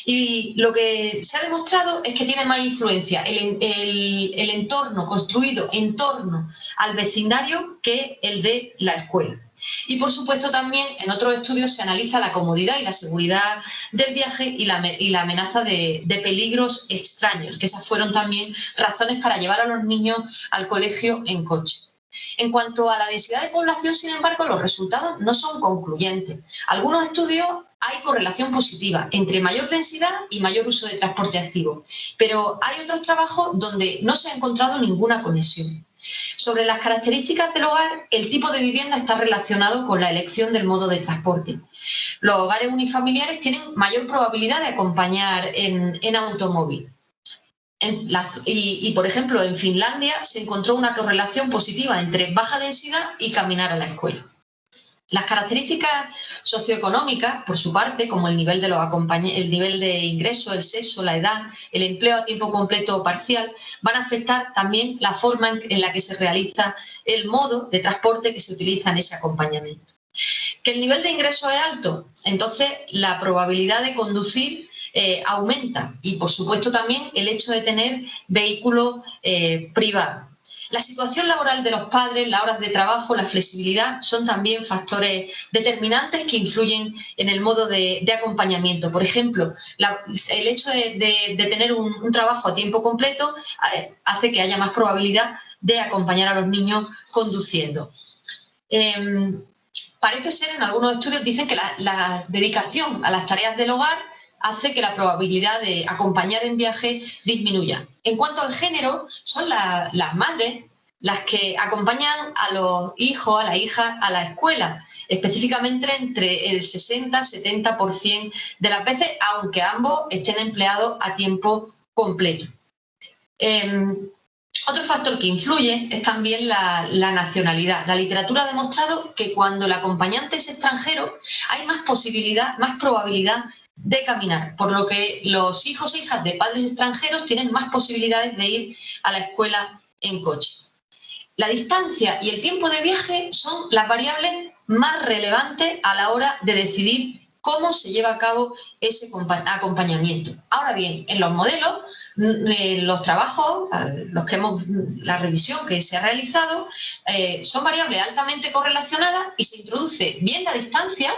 Y lo que se ha demostrado es que tiene más influencia el entorno construido en torno al vecindario que el de la escuela. Y por supuesto también en otros estudios se analiza la comodidad y la seguridad del viaje y la amenaza de peligros extraños, que esas fueron también razones para llevar a los niños al colegio en coche. En cuanto a la densidad de población, sin embargo, los resultados no son concluyentes. Algunos estudios hay correlación positiva entre mayor densidad y mayor uso de transporte activo, pero hay otros trabajos donde no se ha encontrado ninguna conexión. Sobre las características del hogar, el tipo de vivienda está relacionado con la elección del modo de transporte. Los hogares unifamiliares tienen mayor probabilidad de acompañar en automóvil. Por ejemplo, en Finlandia se encontró una correlación positiva entre baja densidad y caminar a la escuela. Las características socioeconómicas, por su parte, como el nivel de ingreso, el sexo, la edad, el empleo a tiempo completo o parcial, van a afectar también la forma en la que se realiza el modo de transporte que se utiliza en ese acompañamiento. ¿Que el nivel de ingreso es alto? Entonces, la probabilidad de conducir aumenta y, por supuesto, también el hecho de tener vehículo privado. La situación laboral de los padres, las horas de trabajo, la flexibilidad son también factores determinantes que influyen en el modo de acompañamiento. Por ejemplo, el hecho de tener un trabajo a tiempo completo hace que haya más probabilidad de acompañar a los niños conduciendo. Parece ser, en algunos estudios dicen que la dedicación a las tareas del hogar hace que la probabilidad de acompañar en viaje disminuya. En cuanto al género, son las madres las que acompañan a los hijos, a la hija, a la escuela, específicamente entre el 60-70% de las veces, aunque ambos estén empleados a tiempo completo. Otro factor que influye es también la nacionalidad. La literatura ha demostrado que cuando el acompañante es extranjero hay más probabilidad de caminar, por lo que los hijos e hijas de padres extranjeros tienen más posibilidades de ir a la escuela en coche. La distancia y el tiempo de viaje son las variables más relevantes a la hora de decidir cómo se lleva a cabo ese acompañamiento. Ahora bien, en los modelos, los trabajos, la revisión que se ha realizado, son variables altamente correlacionadas y se introduce bien la distancia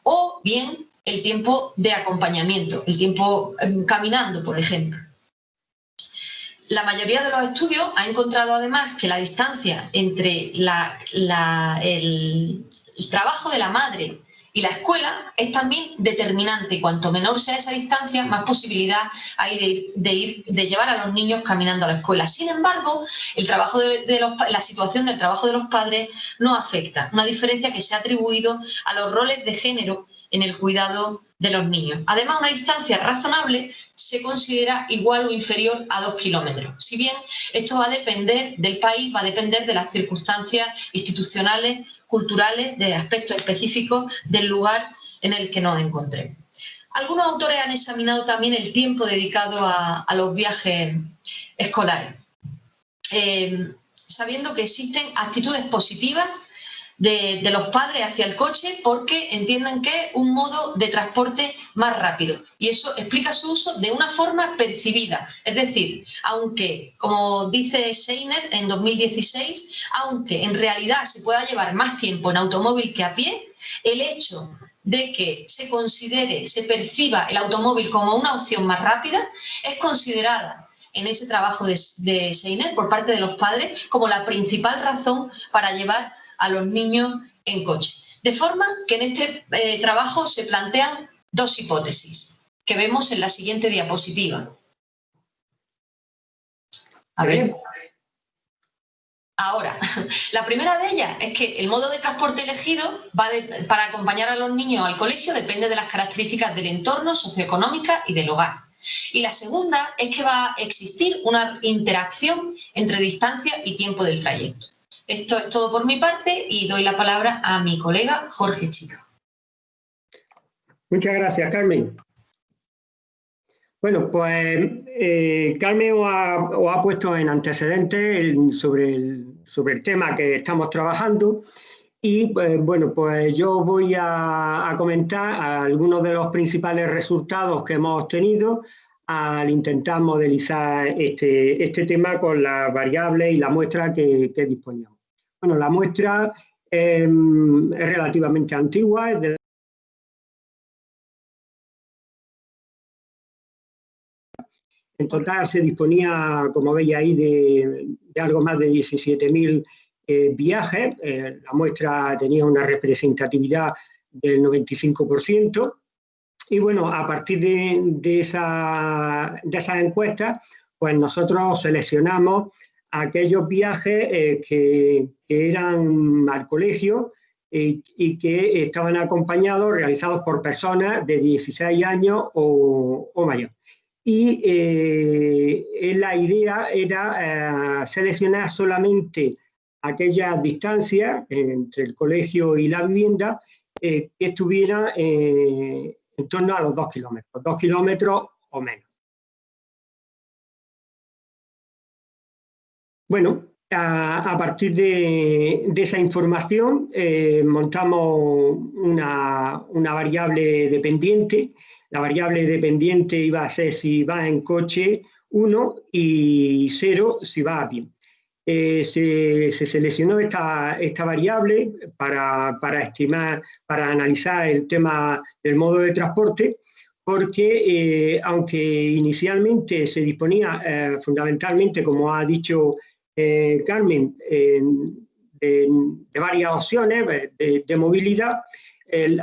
o bien el tiempo de acompañamiento, el tiempo caminando, por ejemplo. La mayoría de los estudios ha encontrado además que la distancia entre el trabajo de la madre y la escuela es también determinante. Cuanto menor sea esa distancia, más posibilidad hay de llevar a los niños caminando a la escuela. Sin embargo, la situación del trabajo de los padres no afecta, una diferencia que se ha atribuido a los roles de género en el cuidado de los niños. Además, una distancia razonable se considera igual o inferior a 2 kilómetros. Si bien esto va a depender del país, va a depender de las circunstancias institucionales, culturales, de aspectos específicos del lugar en el que nos encontremos. Algunos autores han examinado también el tiempo dedicado a los viajes escolares, sabiendo que existen actitudes positivas de los padres hacia el coche porque entienden que es un modo de transporte más rápido y eso explica su uso de una forma percibida. Es decir, aunque, como dice Scheiner en 2016, aunque en realidad se pueda llevar más tiempo en automóvil que a pie, el hecho de que se perciba el automóvil como una opción más rápida es considerada en ese trabajo de Scheiner por parte de los padres como la principal razón para llevar a los niños en coche. De forma que en este trabajo se plantean dos hipótesis que vemos en la siguiente diapositiva. A ver. Ahora, la primera de ellas es que el modo de transporte elegido para acompañar a los niños al colegio depende de las características del entorno socioeconómica y del hogar. Y la segunda es que va a existir una interacción entre distancia y tiempo del trayecto. Esto es todo por mi parte y doy la palabra a mi colega Jorge Chica. Muchas gracias, Carmen. Bueno, pues Carmen os ha puesto en antecedentes sobre el tema que estamos trabajando y bueno, pues yo voy a comentar algunos de los principales resultados que hemos obtenido al intentar modelizar este tema con las variables y la muestra que disponíamos. Bueno, la muestra es relativamente antigua, es de en total se disponía, como veis ahí, de algo más de 17.000 viajes. La muestra tenía una representatividad del 95%. Y bueno, a partir de esas encuestas, pues nosotros seleccionamos aquellos viajes que eran al colegio y que estaban acompañados, realizados por personas de 16 años o mayor. Y la idea era seleccionar solamente aquellas distancias entre el colegio y la vivienda que estuvieran en torno a los 2 kilómetros o menos. Bueno, a partir de esa información montamos una variable dependiente. La variable dependiente iba a ser si va en coche 1 y 0 si va a pie. Se seleccionó esta variable para estimar, para analizar el tema del modo de transporte, porque aunque inicialmente se disponía fundamentalmente, como ha dicho Carmen, de varias opciones de movilidad,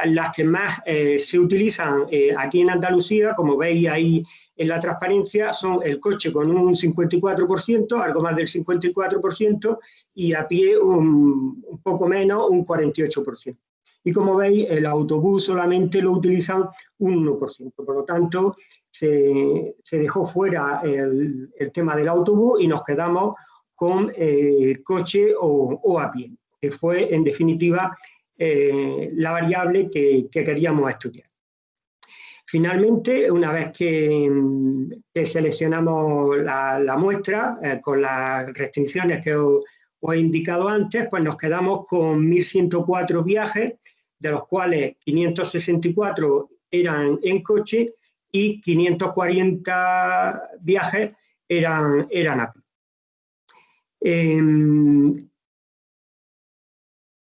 las que más se utilizan aquí en Andalucía, como veis ahí en la transparencia, son el coche con un 54%, algo más del 54%, y a pie un poco menos, un 48%. Y como veis, el autobús solamente lo utilizan un 1%. Por lo tanto, se dejó fuera el tema del autobús y nos quedamos con coche o a pie, que fue, en definitiva, la variable que queríamos estudiar. Finalmente, una vez que seleccionamos la muestra con las restricciones que os he indicado antes, pues nos quedamos con 1.104 viajes, de los cuales 564 eran en coche y 540 viajes eran a pie.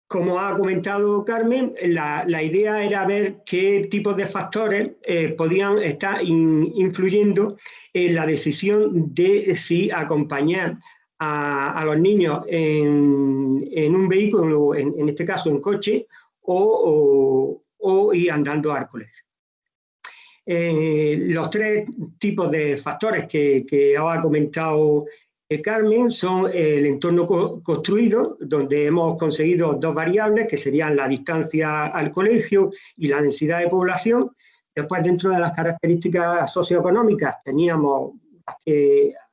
Como ha comentado Carmen, la idea era ver qué tipos de factores podían estar influyendo en la decisión de si acompañar a los niños en un vehículo, en este caso en coche, o ir andando al colegio. Los tres tipos de factores que os ha comentado Carmen son el entorno construido, donde hemos conseguido dos variables, que serían la distancia al colegio y la densidad de población. Después, dentro de las características socioeconómicas, teníamos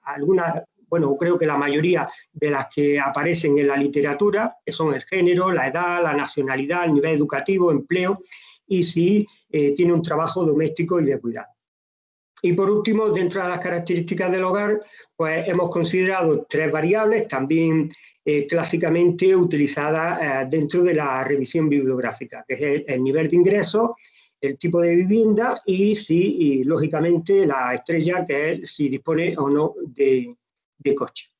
algunas, bueno, creo que la mayoría de las que aparecen en la literatura, que son el género, la edad, la nacionalidad, el nivel educativo, empleo, y si tiene un trabajo doméstico y de cuidado. Y por último, dentro de las características del hogar, pues hemos considerado tres variables, también clásicamente utilizadas dentro de la revisión bibliográfica, que es el nivel de ingresos, el tipo de vivienda y lógicamente, la estrella, que es si dispone o no de coche.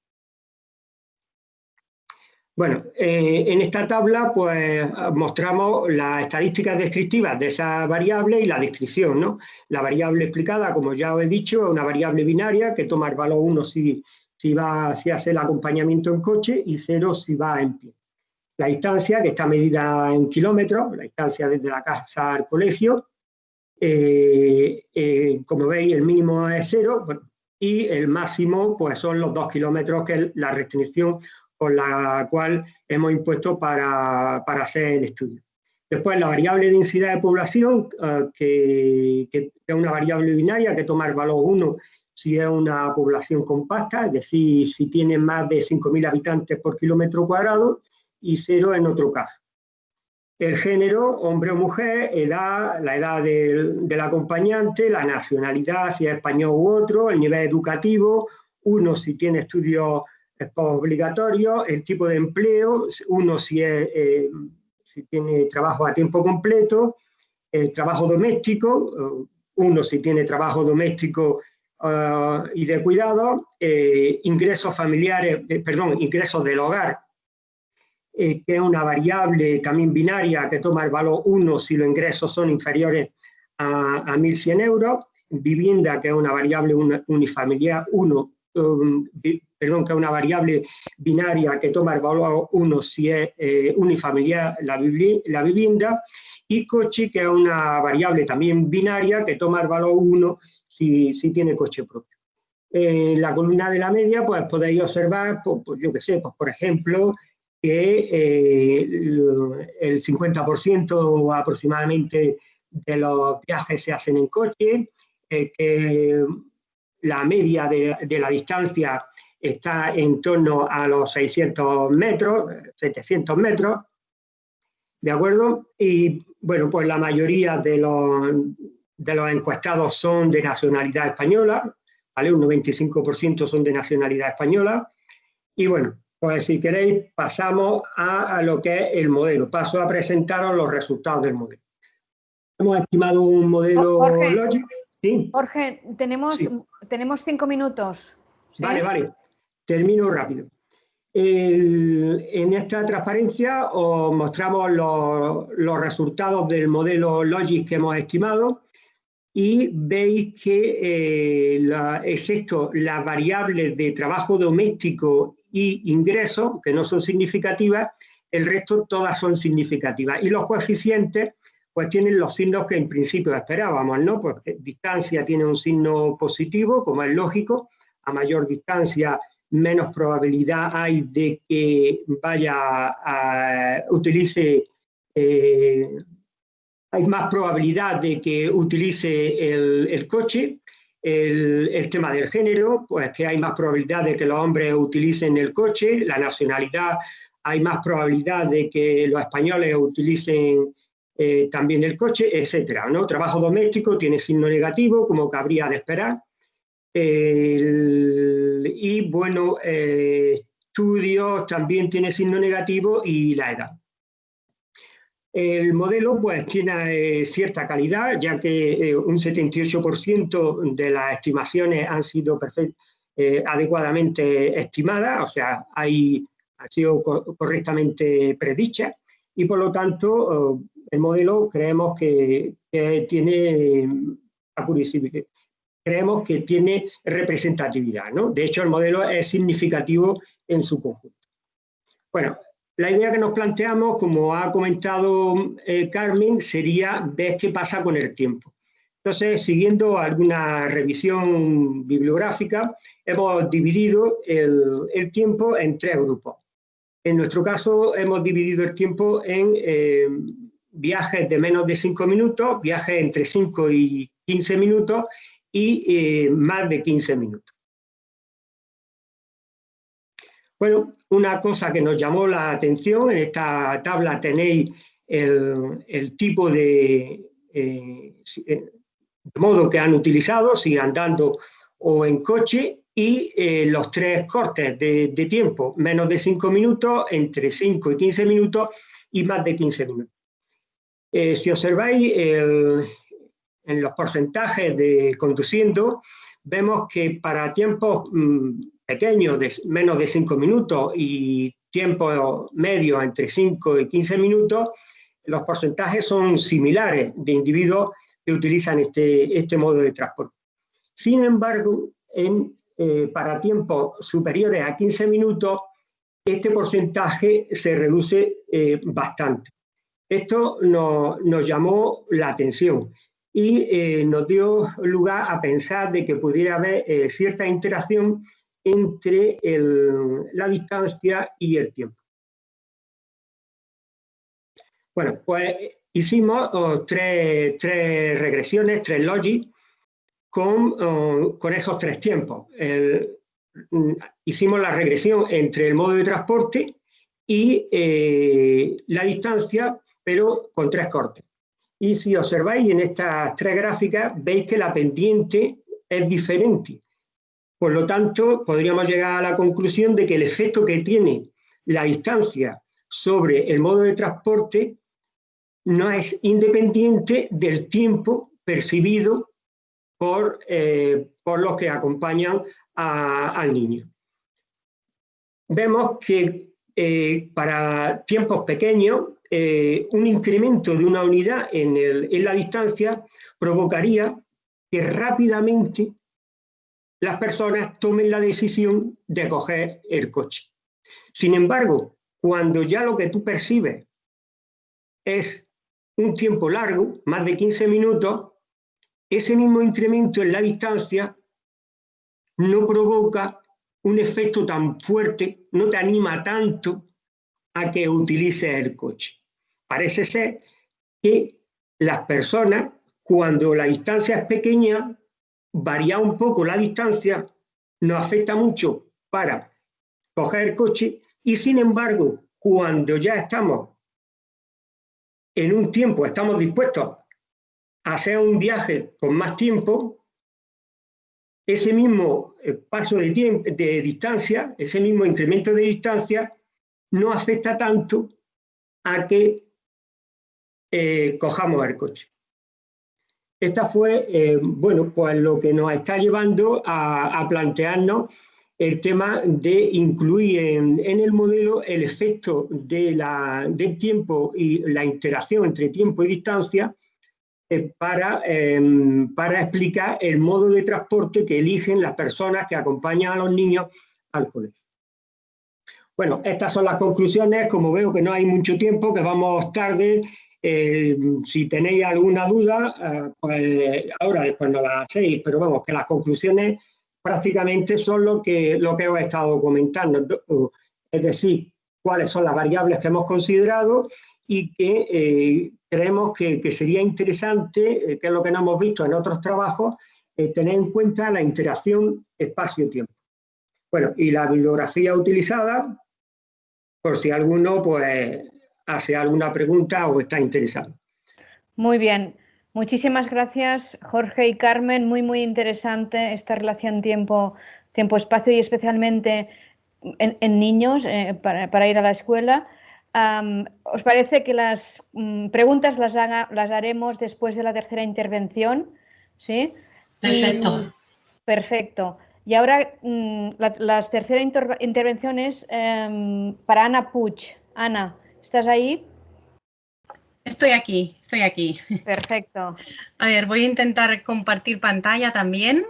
Bueno, en esta tabla pues mostramos las estadísticas descriptivas de esa variable y la descripción, ¿no? La variable explicada, como ya os he dicho, es una variable binaria que toma el valor 1 si hace el acompañamiento en coche y 0 si va en pie. La distancia, que está medida en kilómetros, la distancia desde la casa al colegio, como veis el mínimo es 0, bueno, y el máximo pues son los 2 kilómetros, que es la restricción con la cual hemos impuesto para hacer el estudio. Después, la variable densidad de población, que es una variable binaria que toma el valor 1 si es una población compacta, es decir, si tiene más de 5.000 habitantes por kilómetro cuadrado, y 0 en otro caso. El género, hombre o mujer, edad, la edad del acompañante, la nacionalidad, si es español u otro, el nivel educativo, 1 si tiene estudios obligatorio, el tipo de empleo, 1 si tiene trabajo a tiempo completo, el trabajo doméstico, 1 si tiene trabajo doméstico y de cuidado, ingresos familiares, ingresos del hogar, que es una variable también binaria que toma el valor 1 si los ingresos son inferiores a 1.100 euros, vivienda, que es una variable unifamiliar, que es una variable binaria que toma el valor 1 si es unifamiliar la vivienda, y coche, que es una variable también binaria que toma el valor 1 si tiene coche propio. En la columna de la media pues podéis observar, yo qué sé, pues, por ejemplo, que el 50% aproximadamente de los viajes se hacen en coche, que la media de la distancia está en torno a los 600 metros, 700 metros, ¿de acuerdo? Y bueno, pues la mayoría de los encuestados son de nacionalidad española, ¿vale? Un 95% son de nacionalidad española. Y bueno, pues si queréis pasamos a lo que es el modelo. Paso a presentaros los resultados del modelo. Hemos estimado un modelo lógico. ¿Sí? Jorge, tenemos 5 minutos. ¿Sí? Vale. Termino rápido. En esta transparencia os mostramos los resultados del modelo Logic que hemos estimado y veis que, excepto las variables de trabajo doméstico y ingreso, que no son significativas, el resto todas son significativas. Y los coeficientes pues tienen los signos que en principio esperábamos, ¿no? Pues distancia tiene un signo positivo, como es lógico, a mayor distancia menos probabilidad hay de que hay más probabilidad de que utilice el coche. El tema del género, pues que hay más probabilidad de que los hombres utilicen el coche. La nacionalidad, hay más probabilidad de que los españoles utilicen también el coche, etcétera, ¿no? Trabajo doméstico tiene signo negativo, como cabría de esperar. Y bueno, estudios también tiene signo negativo y la edad. El modelo pues tiene cierta calidad, ya que un 78% de las estimaciones han sido adecuadamente estimadas, o sea, ha sido correctamente predicha, y por lo tanto el modelo creemos que tiene accuracy, creemos que tiene representatividad, ¿no? De hecho, el modelo es significativo en su conjunto. Bueno, la idea que nos planteamos, como ha comentado Carmen, sería ver qué pasa con el tiempo. Entonces, siguiendo alguna revisión bibliográfica, hemos dividido el tiempo en 3 grupos. En nuestro caso, hemos dividido el tiempo en viajes de menos de 5 minutos, viajes entre 5 y 15 minutos y más de 15 minutos. Bueno, una cosa que nos llamó la atención, en esta tabla tenéis el tipo de modo que han utilizado, si andando o en coche, y los 3 cortes de tiempo, menos de 5 minutos, entre 5 y 15 minutos y más de 15 minutos. Si observáis en los porcentajes de conduciendo, vemos que para tiempos pequeños, de menos de 5 minutos, y tiempos medios entre 5 y 15 minutos, los porcentajes son similares de individuos que utilizan este modo de transporte. Sin embargo, para tiempos superiores a 15 minutos, este porcentaje se reduce bastante. Esto nos llamó la atención y nos dio lugar a pensar de que pudiera haber cierta interacción entre la distancia y el tiempo. Bueno, pues hicimos 3 regresiones, 3 logic con esos 3 tiempos. Hicimos la regresión entre el modo de transporte y la distancia, pero con 3 cortes. Y si observáis en estas 3 gráficas, veis que la pendiente es diferente. Por lo tanto, podríamos llegar a la conclusión de que el efecto que tiene la distancia sobre el modo de transporte no es independiente del tiempo percibido por los que acompañan al niño. Vemos que para tiempos pequeños, un incremento de una unidad en la distancia provocaría que rápidamente las personas tomen la decisión de coger el coche. Sin embargo, cuando ya lo que tú percibes es un tiempo largo, más de 15 minutos, ese mismo incremento en la distancia no provoca un efecto tan fuerte, no te anima tanto a que utilices el coche. Parece ser que las personas, cuando la distancia es pequeña, varía un poco la distancia, nos afecta mucho para coger el coche, y sin embargo, cuando ya estamos en un tiempo, estamos dispuestos a hacer un viaje con más tiempo, ese mismo paso de distancia, ese mismo incremento de distancia, no afecta tanto a que cojamos el coche. Esta fue, bueno, pues lo que nos está llevando a plantearnos el tema de incluir en el modelo el efecto del tiempo y la interacción entre tiempo y distancia para explicar el modo de transporte que eligen las personas que acompañan a los niños al colegio. Bueno, estas son las conclusiones. Como veo que no hay mucho tiempo, que vamos tarde, si tenéis alguna duda, pues ahora después no las hacéis, pero vamos, que las conclusiones prácticamente son lo que os he estado comentando, es decir, cuáles son las variables que hemos considerado y que creemos que sería interesante, que es lo que no hemos visto en otros trabajos, tener en cuenta la interacción espacio-tiempo. Bueno, y la bibliografía utilizada, por si alguno pues hace alguna pregunta o está interesado. Muy bien. Muchísimas gracias, Jorge y Carmen. Muy interesante esta relación tiempo-espacio y especialmente en niños para ir a la escuela. ¿Os parece que las preguntas las haremos después de la tercera intervención? ¿Sí? Perfecto. Perfecto. Y ahora la tercera intervención es para Ana Puig. Ana, ¿estás ahí? Estoy aquí, estoy aquí. Perfecto. A ver, voy a intentar compartir pantalla también.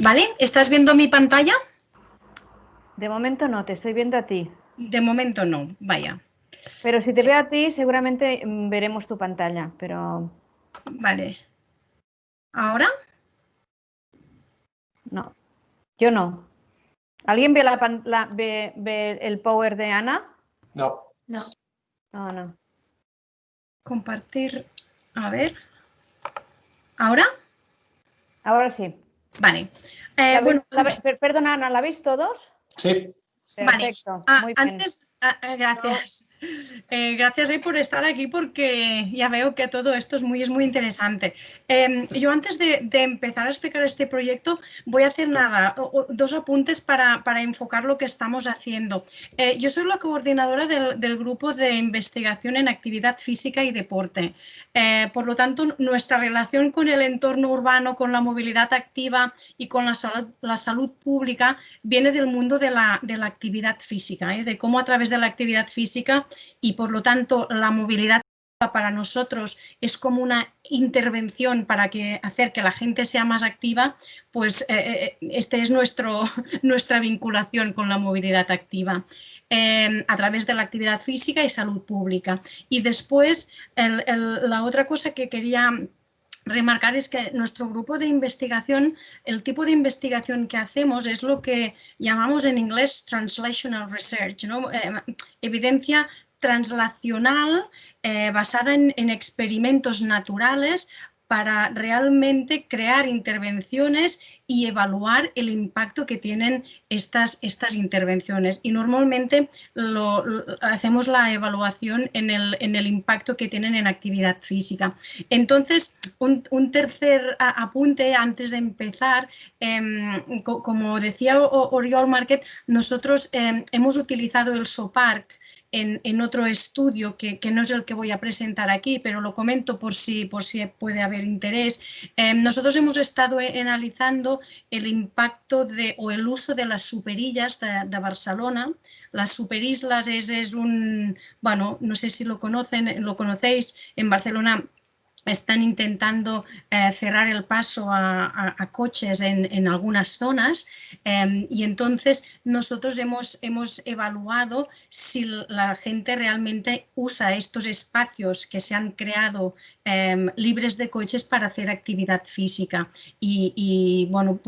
¿Vale? ¿Estás viendo mi pantalla? De momento no, te estoy viendo a ti. De momento no, vaya. Pero si te veo a ti, seguramente veremos tu pantalla, pero... Vale. ¿Ahora? No, yo no. ¿Alguien ve, ve el power de Ana? No. No. No. Compartir. A ver. ¿Ahora? Ahora sí. Vale. Bueno, perdona, Ana, ¿la veis todos? Sí. Perfecto. Vale. Muy bien. Antes, gracias. Gracias por estar aquí porque ya veo que todo esto es muy interesante. Yo antes de empezar a explicar este proyecto voy a hacer dos apuntes para enfocar lo que estamos haciendo. Yo soy la coordinadora del grupo de investigación en actividad física y deporte. Por lo tanto, nuestra relación con el entorno urbano, con la movilidad activa y con la salud pública viene del mundo de la actividad física, de cómo a través de la actividad física y por lo tanto la movilidad para nosotros es como una intervención para hacer que la gente sea más activa, pues este es nuestra vinculación con la movilidad activa a través de la actividad física y salud pública. Y después la otra cosa que quería remarcar es que nuestro grupo de investigación, el tipo de investigación que hacemos es lo que llamamos en inglés translational research, ¿no? Evidencia translacional basada en experimentos naturales para realmente crear intervenciones y evaluar el impacto que tienen estas intervenciones. Y normalmente hacemos la evaluación en el impacto que tienen en actividad física. Entonces, un tercer apunte antes de empezar, como decía Oriol Marquet, nosotros hemos utilizado el SOPARC en otro estudio que no es el que voy a presentar aquí, pero lo comento por si puede haber interés. Nosotros hemos estado analizando el impacto o el uso de las superillas de Barcelona. Las superislas es un, bueno, no sé si lo conocéis, en Barcelona están intentando cerrar el paso a coches en algunas zonas y entonces nosotros hemos evaluado si la gente realmente usa estos espacios que se han creado libres de coches para hacer actividad física y bueno,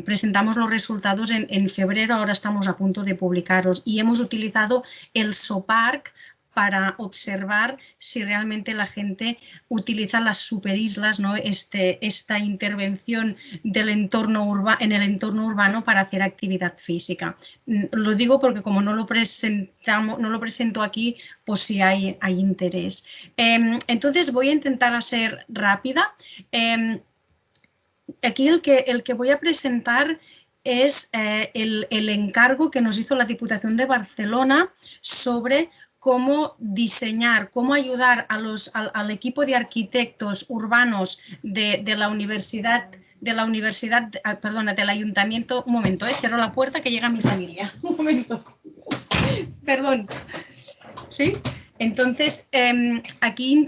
presentamos los resultados en febrero, ahora estamos a punto de publicarlos y hemos utilizado el SOPARC para observar si realmente la gente utiliza las superislas, ¿no? Esta intervención del entorno en el entorno urbano para hacer actividad física. Lo digo porque como no lo presento aquí, pues si hay interés. Entonces voy a intentar ser rápida. Aquí el que voy a presentar es el encargo que nos hizo la Diputación de Barcelona sobre cómo diseñar, cómo ayudar al equipo de arquitectos urbanos de la universidad, del ayuntamiento. Un momento, cierro la puerta que llega mi familia. Un momento. Perdón. ¿Sí? Entonces, aquí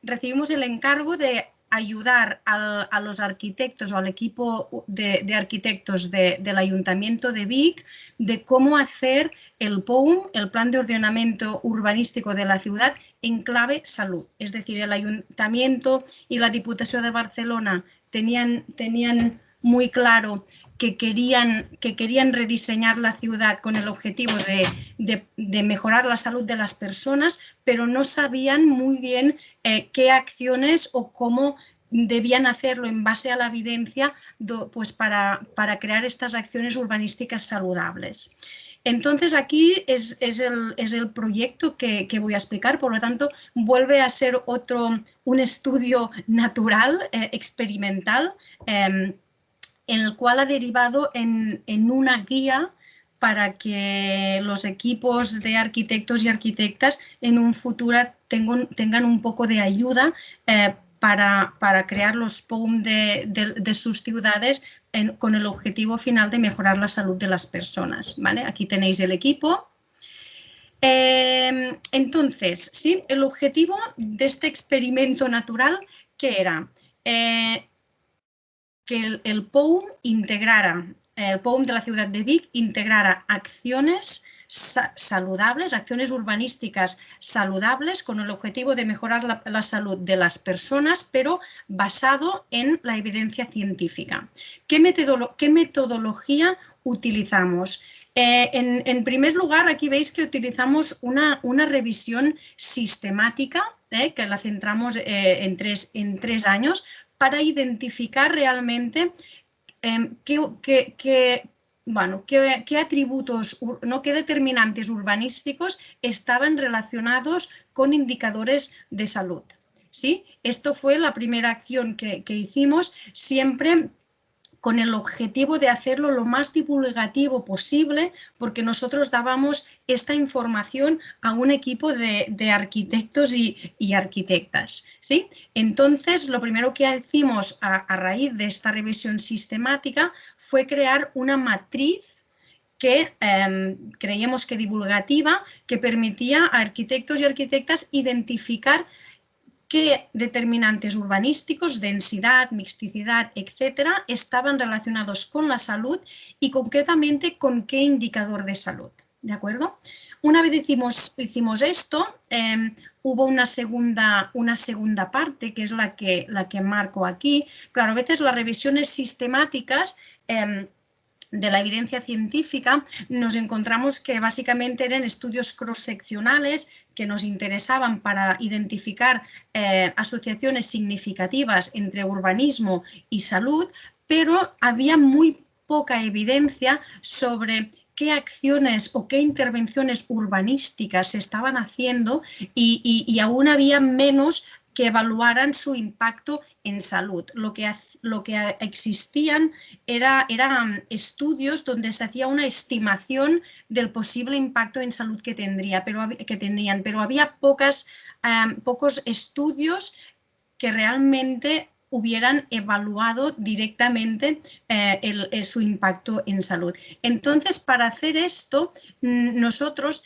recibimos el encargo de ayudar a los arquitectos o al equipo de arquitectos del Ayuntamiento de Vic de cómo hacer el POUM, el Plan de Ordenamiento Urbanístico de la Ciudad, en clave salud. Es decir, el Ayuntamiento y la Diputación de Barcelona tenían muy claro que querían rediseñar la ciudad con el objetivo de mejorar la salud de las personas, pero no sabían muy bien qué acciones o cómo debían hacerlo en base a la evidencia pues para crear estas acciones urbanísticas saludables. Entonces aquí es el proyecto que voy a explicar, por lo tanto vuelve a ser un estudio natural, experimental, en el cual ha derivado en una guía para que los equipos de arquitectos y arquitectas en un futuro tengan un poco de ayuda para crear los POUM de sus ciudades con el objetivo final de mejorar la salud de las personas, ¿vale? Aquí tenéis el equipo. Entonces, ¿sí? El objetivo de este experimento natural, ¿qué era? Que el POUM integrara, el POUM de la ciudad de Vic integrara acciones saludables, acciones urbanísticas saludables con el objetivo de mejorar la salud de las personas, pero basado en la evidencia científica. ¿Qué metodología utilizamos? En primer lugar, aquí veis que utilizamos una revisión sistemática, que la centramos en tres años, para identificar realmente qué atributos, qué determinantes urbanísticos estaban relacionados con indicadores de salud, ¿sí? Esto fue la primera acción que hicimos, siempre con el objetivo de hacerlo lo más divulgativo posible, porque nosotros dábamos esta información a un equipo de arquitectos y arquitectas, ¿sí? Entonces, lo primero que hicimos a raíz de esta revisión sistemática fue crear una matriz que creíamos que divulgativa, que permitía a arquitectos y arquitectas identificar qué determinantes urbanísticos, densidad, mixticidad, etcétera, estaban relacionados con la salud y concretamente con qué indicador de salud, ¿de acuerdo? Una vez hicimos esto, hubo una segunda parte, que es la que marco aquí. Claro, a veces las revisiones sistemáticas de la evidencia científica nos encontramos que básicamente eran estudios cross-seccionales que nos interesaban para identificar asociaciones significativas entre urbanismo y salud, pero había muy poca evidencia sobre qué acciones o qué intervenciones urbanísticas se estaban haciendo y aún había menos que evaluaran su impacto en salud. Lo que existían eran estudios donde se hacía una estimación del posible impacto en salud que tendrían, pero había pocos estudios que realmente hubieran evaluado directamente su impacto en salud. Entonces, para hacer esto, nosotros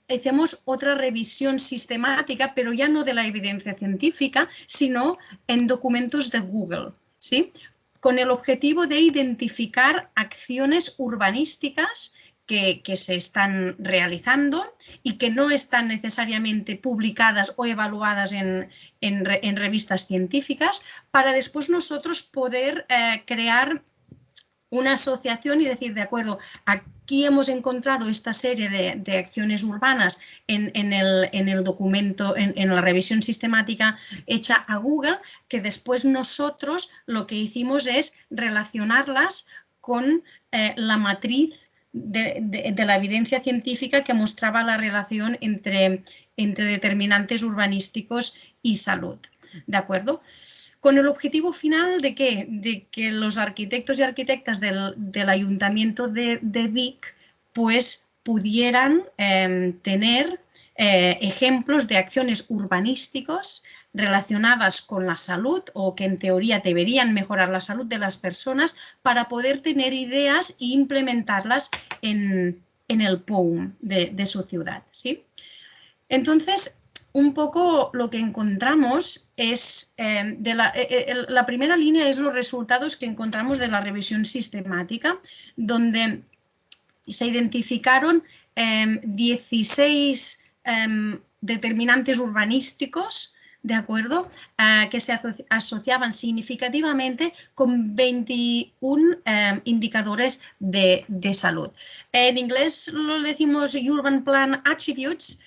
hacemos otra revisión sistemática, pero ya no de la evidencia científica, sino en documentos de Google, ¿sí? Con el objetivo de identificar acciones urbanísticas que se están realizando y que no están necesariamente publicadas o evaluadas en revistas científicas, para después nosotros poder crear una asociación y decir, de acuerdo, aquí hemos encontrado esta serie de acciones urbanas en el documento, en la revisión sistemática hecha a Google, que después nosotros lo que hicimos es relacionarlas con la matriz de la evidencia científica que mostraba la relación entre determinantes urbanísticos y salud, ¿de acuerdo? Con el objetivo final de ¿qué? De que los arquitectos y arquitectas del Ayuntamiento de Vic pues pudieran tener ejemplos de acciones urbanísticas relacionadas con la salud o que en teoría deberían mejorar la salud de las personas para poder tener ideas e implementarlas en el POUM de su ciudad, ¿sí? Entonces, un poco lo que encontramos es, la primera línea es los resultados que encontramos de la revisión sistemática, donde se identificaron 16 determinantes urbanísticos, ¿de acuerdo? Que se asociaban significativamente con 21 indicadores de salud. En inglés lo decimos Urban Plan Attributes.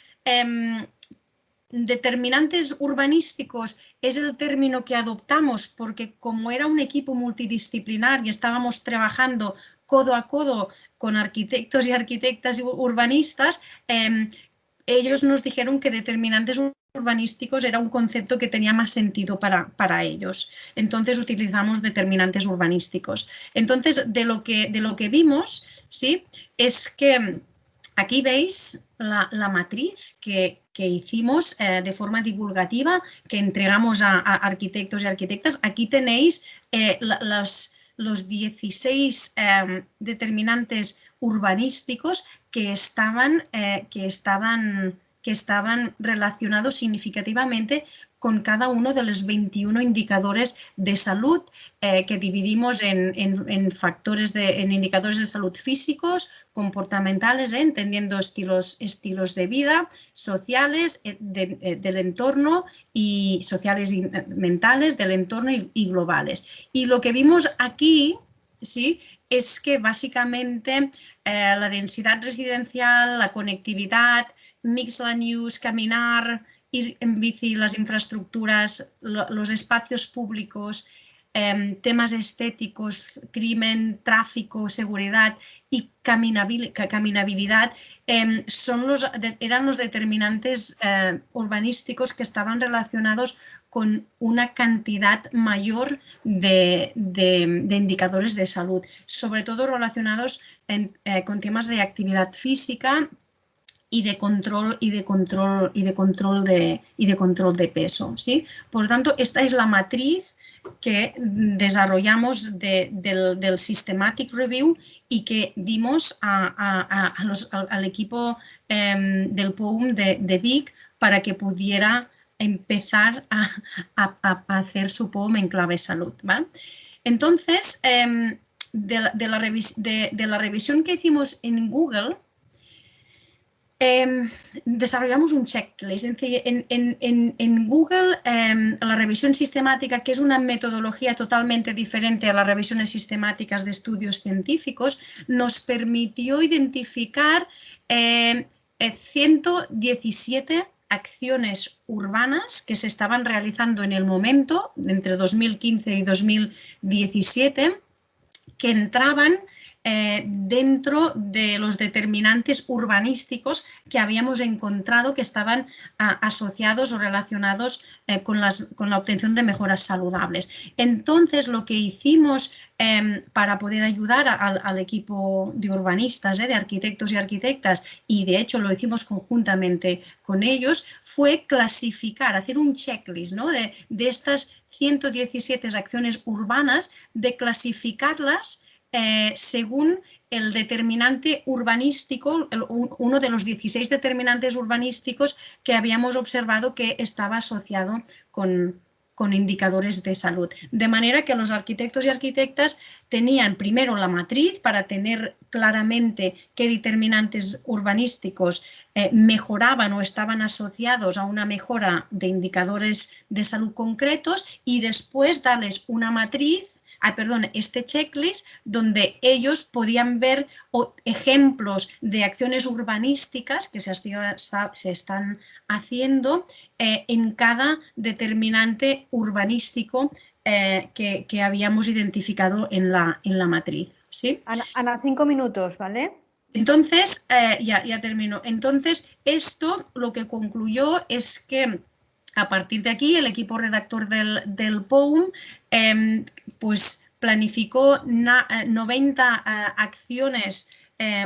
Determinantes urbanísticos es el término que adoptamos porque como era un equipo multidisciplinar y estábamos trabajando codo a codo con arquitectos y arquitectas urbanistas, ellos nos dijeron que determinantes urbanísticos era un concepto que tenía más sentido para ellos. Entonces utilizamos determinantes urbanísticos. Entonces, de lo que vimos, ¿sí?, es que aquí veis la matriz que hicimos de forma divulgativa, que entregamos a arquitectos y arquitectas. Aquí tenéis los 16 determinantes urbanísticos que estaban relacionados significativamente con cada uno de los 21 indicadores de salud que dividimos en indicadores de salud físicos, comportamentales, entendiendo estilos de vida, sociales, del entorno, y sociales y mentales del entorno y globales. Y lo que vimos aquí, ¿sí?, es que básicamente la densidad residencial, la conectividad, mixed land use, caminar, ir en bici, las infraestructuras, los espacios públicos, temas estéticos, crimen, tráfico, seguridad y caminabilidad eran los determinantes urbanísticos que estaban relacionados con una cantidad mayor de indicadores de salud, sobre todo relacionados con temas de actividad física y de control de peso, ¿sí? Por lo tanto, esta es la matriz que desarrollamos del Systematic Review y que dimos al equipo del POUM de Vic para que pudiera empezar a hacer su POUM en clave salud, ¿vale? Entonces, de la revisión que hicimos en Google, desarrollamos un checklist. En Google, la revisión sistemática, que es una metodología totalmente diferente a las revisiones sistemáticas de estudios científicos, nos permitió identificar 117 acciones urbanas que se estaban realizando en el momento, entre 2015 y 2017, que entraban dentro de los determinantes urbanísticos que habíamos encontrado que estaban asociados o relacionados con la obtención de mejoras saludables. Entonces, lo que hicimos para poder ayudar al equipo de urbanistas, de arquitectos y arquitectas, y de hecho lo hicimos conjuntamente con ellos, fue clasificar, hacer un checklist, ¿no?, de estas 117 acciones urbanas, de clasificarlas según el determinante urbanístico, uno de los 16 determinantes urbanísticos que habíamos observado que estaba asociado con indicadores de salud. De manera que los arquitectos y arquitectas tenían primero la matriz para tener claramente qué determinantes urbanísticos mejoraban o estaban asociados a una mejora de indicadores de salud concretos, y después darles una matriz, este checklist, donde ellos podían ver ejemplos de acciones urbanísticas que se están haciendo en cada determinante urbanístico que habíamos identificado en la matriz, ¿sí? Ana, 5 minutos, ¿vale? Entonces, ya termino. Entonces, esto lo que concluyó es que a partir de aquí el equipo redactor del POUM pues planificó 90 acciones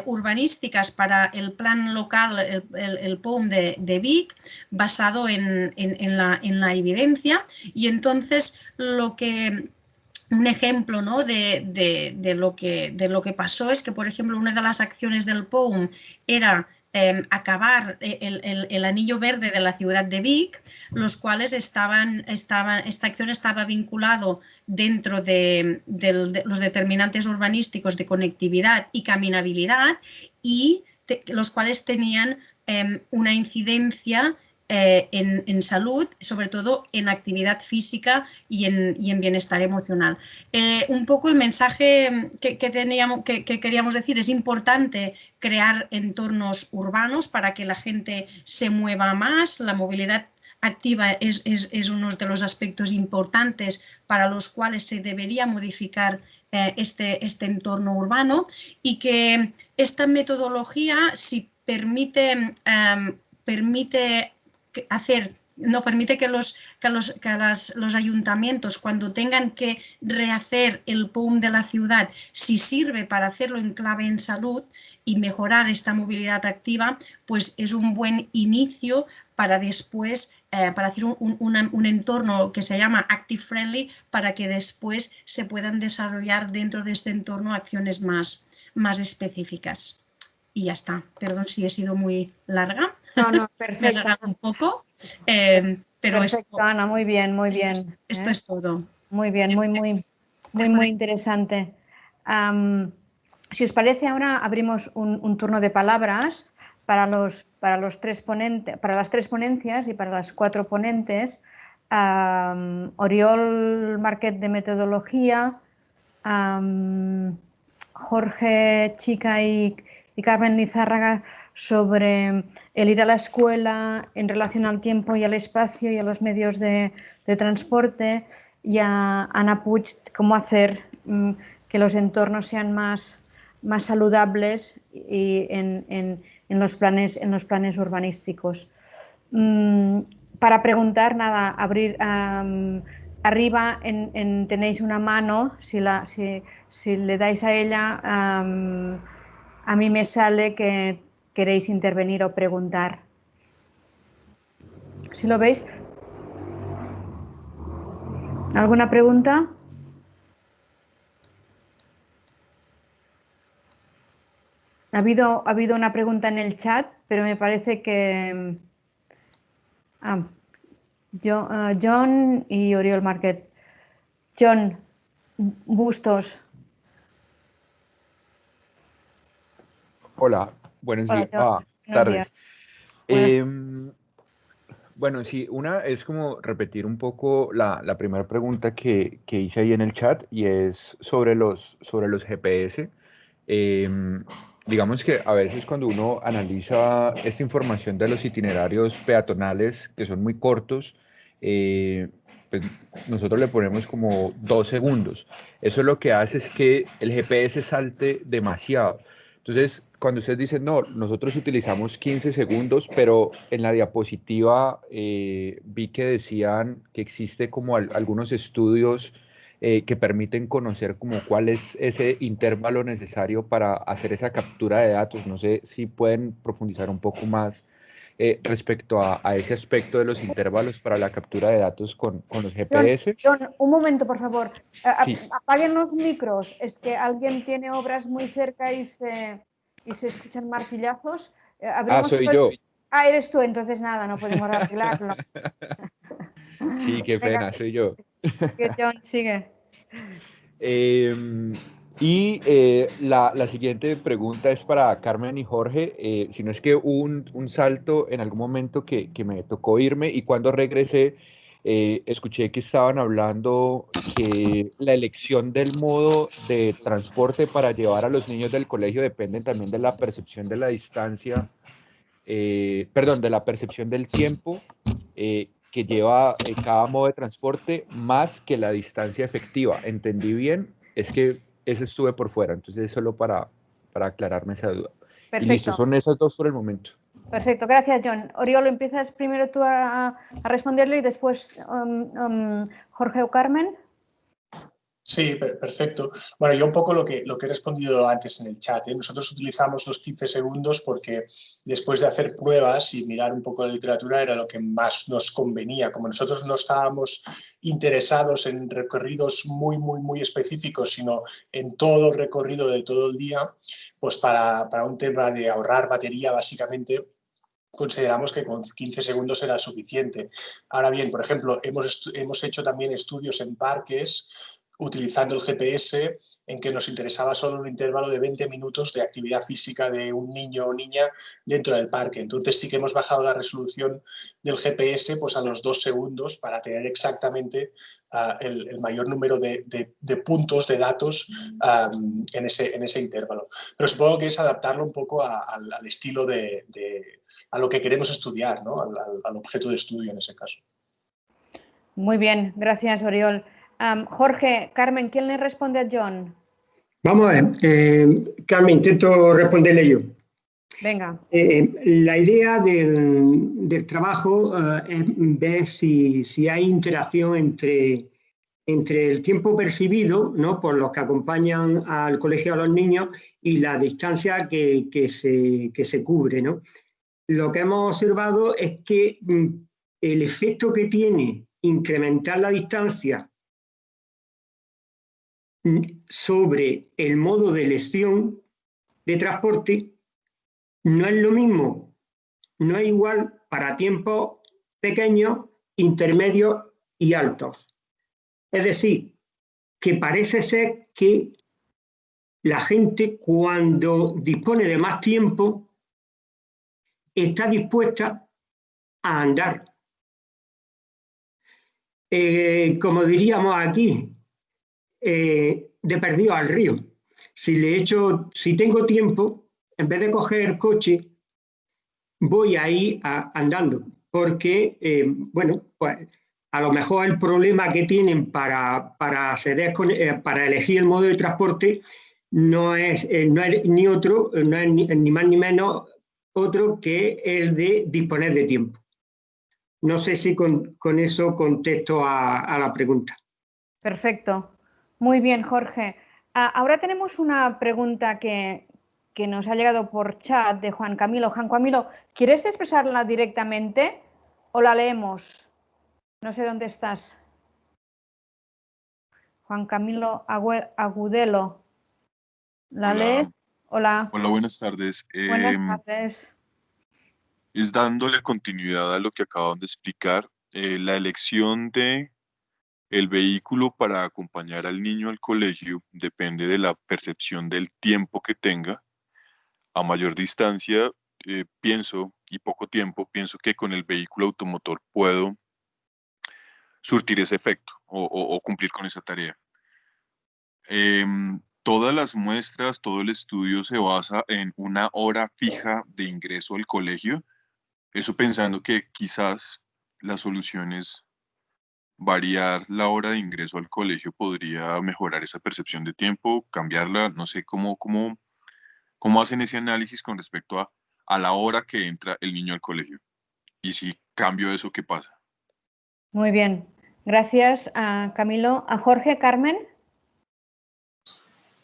urbanísticas para el plan local, el POUM de Vic, basado en la evidencia. Y entonces un ejemplo, ¿no?, de lo que pasó es que, por ejemplo, una de las acciones del POUM era acabar el anillo verde de la ciudad de Vic, los cuales esta acción estaba vinculado dentro de los determinantes urbanísticos de conectividad y caminabilidad, y los cuales tenían una incidencia en salud, sobre todo en actividad física y en bienestar emocional. Un poco el mensaje que queríamos decir: es importante crear entornos urbanos para que la gente se mueva más. La movilidad activa es uno de los aspectos importantes para los cuales se debería modificar este entorno urbano, y que esta metodología sí permite que los ayuntamientos, cuando tengan que rehacer el POUM de la ciudad, si sirve para hacerlo en clave en salud y mejorar esta movilidad activa, pues es un buen inicio para después, para hacer un entorno que se llama Active Friendly, para que después se puedan desarrollar dentro de este entorno acciones más específicas. Y ya está. Perdón si he sido muy larga. No, perfecto. Me he alargado un poco, pero perfecto, Ana, muy bien, muy bien. Esto es todo. Muy bien, muy interesante. Si os parece, ahora abrimos un turno de palabras para las tres ponencias y para las 4 ponentes. Oriol Marquet de metodología, Jorge Chica y Carmen Lizárraga sobre el ir a la escuela en relación al tiempo y al espacio y a los medios de transporte, y a Ana Puig cómo hacer que los entornos sean más saludables y en los planes urbanísticos. Para preguntar, nada, abrir arriba tenéis una mano, si le dais a ella, a mí me sale que queréis intervenir o preguntar. ¿Sí lo veis? ¿Alguna pregunta? Ha habido una pregunta en el chat, pero me parece que John y Oriol Marquet. John, Bustos. Hola, buenos días. Tardes. Bueno, sí, una es como repetir un poco la primera pregunta que hice ahí en el chat, y es sobre los GPS. Digamos que a veces cuando uno analiza esta información de los itinerarios peatonales, que son muy cortos, pues nosotros le ponemos como 2 segundos. Eso lo que hace es que el GPS salte demasiado. Entonces, cuando ustedes dicen, no, nosotros utilizamos 15 segundos, pero en la diapositiva vi que decían que existe como algunos estudios que permiten conocer como cuál es ese intervalo necesario para hacer esa captura de datos. No sé si pueden profundizar un poco más respecto a ese aspecto de los intervalos para la captura de datos con los GPS. John, un momento, por favor. Sí. Apaguen los micros. Es que alguien tiene obras muy cerca y se escuchan martillazos. Soy yo. Eres tú, entonces nada, no podemos arreglarlo. Sí, qué pena, venga, soy yo. John, sigue. La siguiente pregunta es para Carmen y Jorge. Si no es que un salto en algún momento que me tocó irme, y cuando regresé escuché que estaban hablando que la elección del modo de transporte para llevar a los niños del colegio depende también de la percepción de la distancia, de la percepción del tiempo que lleva cada modo de transporte más que la distancia efectiva. ¿Entendí bien? Es que ese estuve por fuera, entonces solo para aclararme esa duda. Perfecto. Y listo, son esas 2 por el momento. Perfecto, gracias, John. Oriol, empiezas primero tú a responderle y después Jorge o Carmen. Sí, perfecto. Bueno, yo un poco lo que he respondido antes en el chat. Nosotros utilizamos los 15 segundos porque después de hacer pruebas y mirar un poco la literatura era lo que más nos convenía. Como nosotros no estábamos interesados en recorridos muy específicos, sino en todo el recorrido de todo el día, pues para un tema de ahorrar batería, básicamente, consideramos que con 15 segundos era suficiente. Ahora bien, por ejemplo, hemos hecho también estudios en parques utilizando el GPS, en que nos interesaba solo un intervalo de 20 minutos de actividad física de un niño o niña dentro del parque. Entonces sí que hemos bajado la resolución del GPS pues, a los 2 segundos para tener exactamente el mayor número de puntos, de datos en ese intervalo. Pero supongo que es adaptarlo un poco al estilo a lo que queremos estudiar, ¿no? al objeto de estudio en ese caso. Muy bien, gracias, Oriol. Jorge, Carmen, ¿quién le responde a John? Vamos a ver, Carmen, intento responderle yo. Venga. La idea del trabajo es ver si hay interacción entre el tiempo percibido, ¿no?, por los que acompañan al colegio a los niños y la distancia que se cubre, ¿no? Lo que hemos observado es que el efecto que tiene incrementar la distancia sobre el modo de elección de transporte no es lo mismo, no es igual para tiempos pequeños, intermedios y altos. Es decir, que parece ser que la gente, cuando dispone de más tiempo, está dispuesta a andar. Como diríamos aquí, de perdido al río. Si tengo tiempo, en vez de coger el coche, voy a ir andando, porque, bueno, pues a lo mejor el problema que tienen para elegir el modo de transporte no es ni otro, no es ni más ni menos otro que el de disponer de tiempo. No sé si con eso contesto a la pregunta. Perfecto. Muy bien, Jorge. Ahora tenemos una pregunta que nos ha llegado por chat de Juan Camilo. Juan Camilo, ¿quieres expresarla directamente o la leemos? No sé dónde estás. Juan Camilo Agudelo. ¿La lees? Hola. Hola, buenas tardes. Buenas tardes. Es dándole continuidad a lo que acaban de explicar, la elección de el vehículo para acompañar al niño al colegio depende de la percepción del tiempo que tenga. A mayor distancia, y poco tiempo, pienso que con el vehículo automotor puedo surtir ese efecto o cumplir con esa tarea. Todas las muestras, todo el estudio se basa en una hora fija de ingreso al colegio. Eso pensando que quizás la solución es variar la hora de ingreso al colegio, podría mejorar esa percepción de tiempo, cambiarla, no sé cómo hacen ese análisis con respecto a la hora que entra el niño al colegio. Y si cambio eso, ¿qué pasa? Muy bien. Gracias a Camilo. ¿A Jorge, Carmen?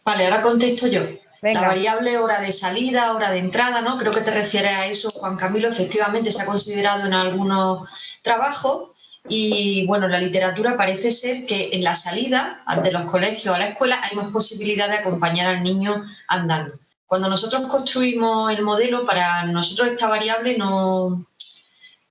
Vale, ahora contesto yo. Venga. La variable hora de salida, hora de entrada, ¿no? Creo que te refieres a eso, Juan Camilo. Efectivamente se ha considerado en algunos trabajos y, bueno, en la literatura parece ser que en la salida de los colegios a la escuela hay más posibilidad de acompañar al niño andando. Cuando nosotros construimos el modelo, para nosotros esta variable no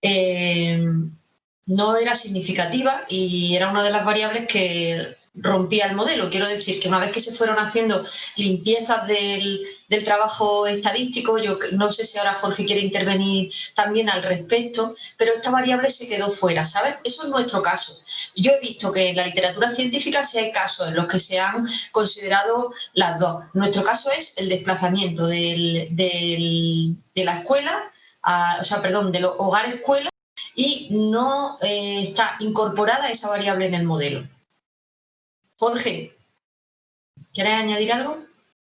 era significativa y era una de las variables que rompía el modelo. Quiero decir que una vez que se fueron haciendo limpiezas del trabajo estadístico, yo no sé si ahora Jorge quiere intervenir también al respecto, pero esta variable se quedó fuera, ¿sabes? Eso es nuestro caso. Yo he visto que en la literatura científica sí hay casos en los que se han considerado las dos. Nuestro caso es el desplazamiento de la escuela, de los hogar-escuela, y no está incorporada esa variable en el modelo. Jorge, ¿quieres añadir algo?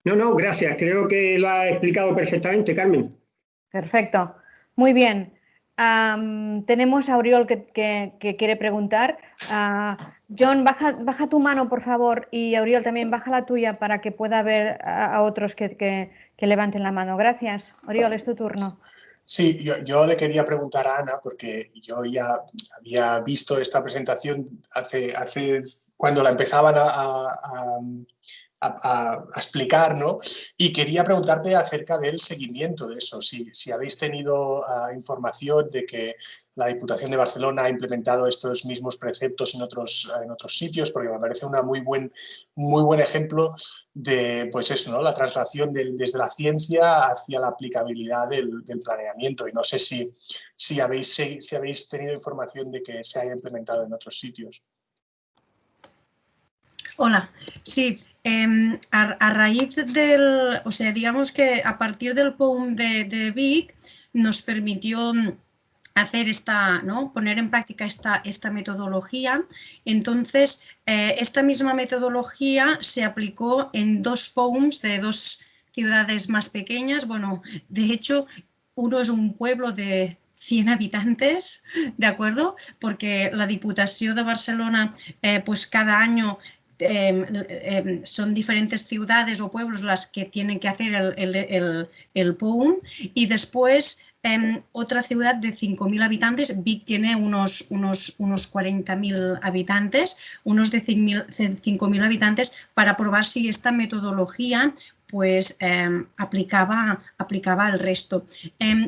No, gracias. Creo que lo ha explicado perfectamente, Carmen. Perfecto. Muy bien. Tenemos a Oriol que quiere preguntar. John, baja tu mano, por favor, y Oriol también baja la tuya para que pueda ver a otros que levanten la mano. Gracias. Oriol, es tu turno. Sí, yo le quería preguntar a Ana, porque yo ya había visto esta presentación hace cuando la empezaban explicar, ¿no? Y quería preguntarte acerca del seguimiento de eso, si habéis tenido información de que la Diputación de Barcelona ha implementado estos mismos preceptos en otros sitios, porque me parece un muy buen ejemplo de, pues eso, ¿no? La traslación desde la ciencia hacia la aplicabilidad del planeamiento. Y no sé si habéis tenido información de que se haya implementado en otros sitios. Hola, sí, a raíz del, o sea, digamos que a partir del POUM de Vic nos permitió hacer ¿no? Poner en práctica esta metodología. Entonces, esta misma metodología se aplicó en 2 POUMs de 2 ciudades más pequeñas. Bueno, de hecho, uno es un pueblo de 100 habitantes, ¿de acuerdo? Porque la Diputació de Barcelona, pues cada año son diferentes ciudades o pueblos las que tienen que hacer el POUM, y después otra ciudad de 5.000 habitantes, Vic tiene unos 40.000 habitantes, unos de 5.000 habitantes, para probar si esta metodología pues aplicaba al resto.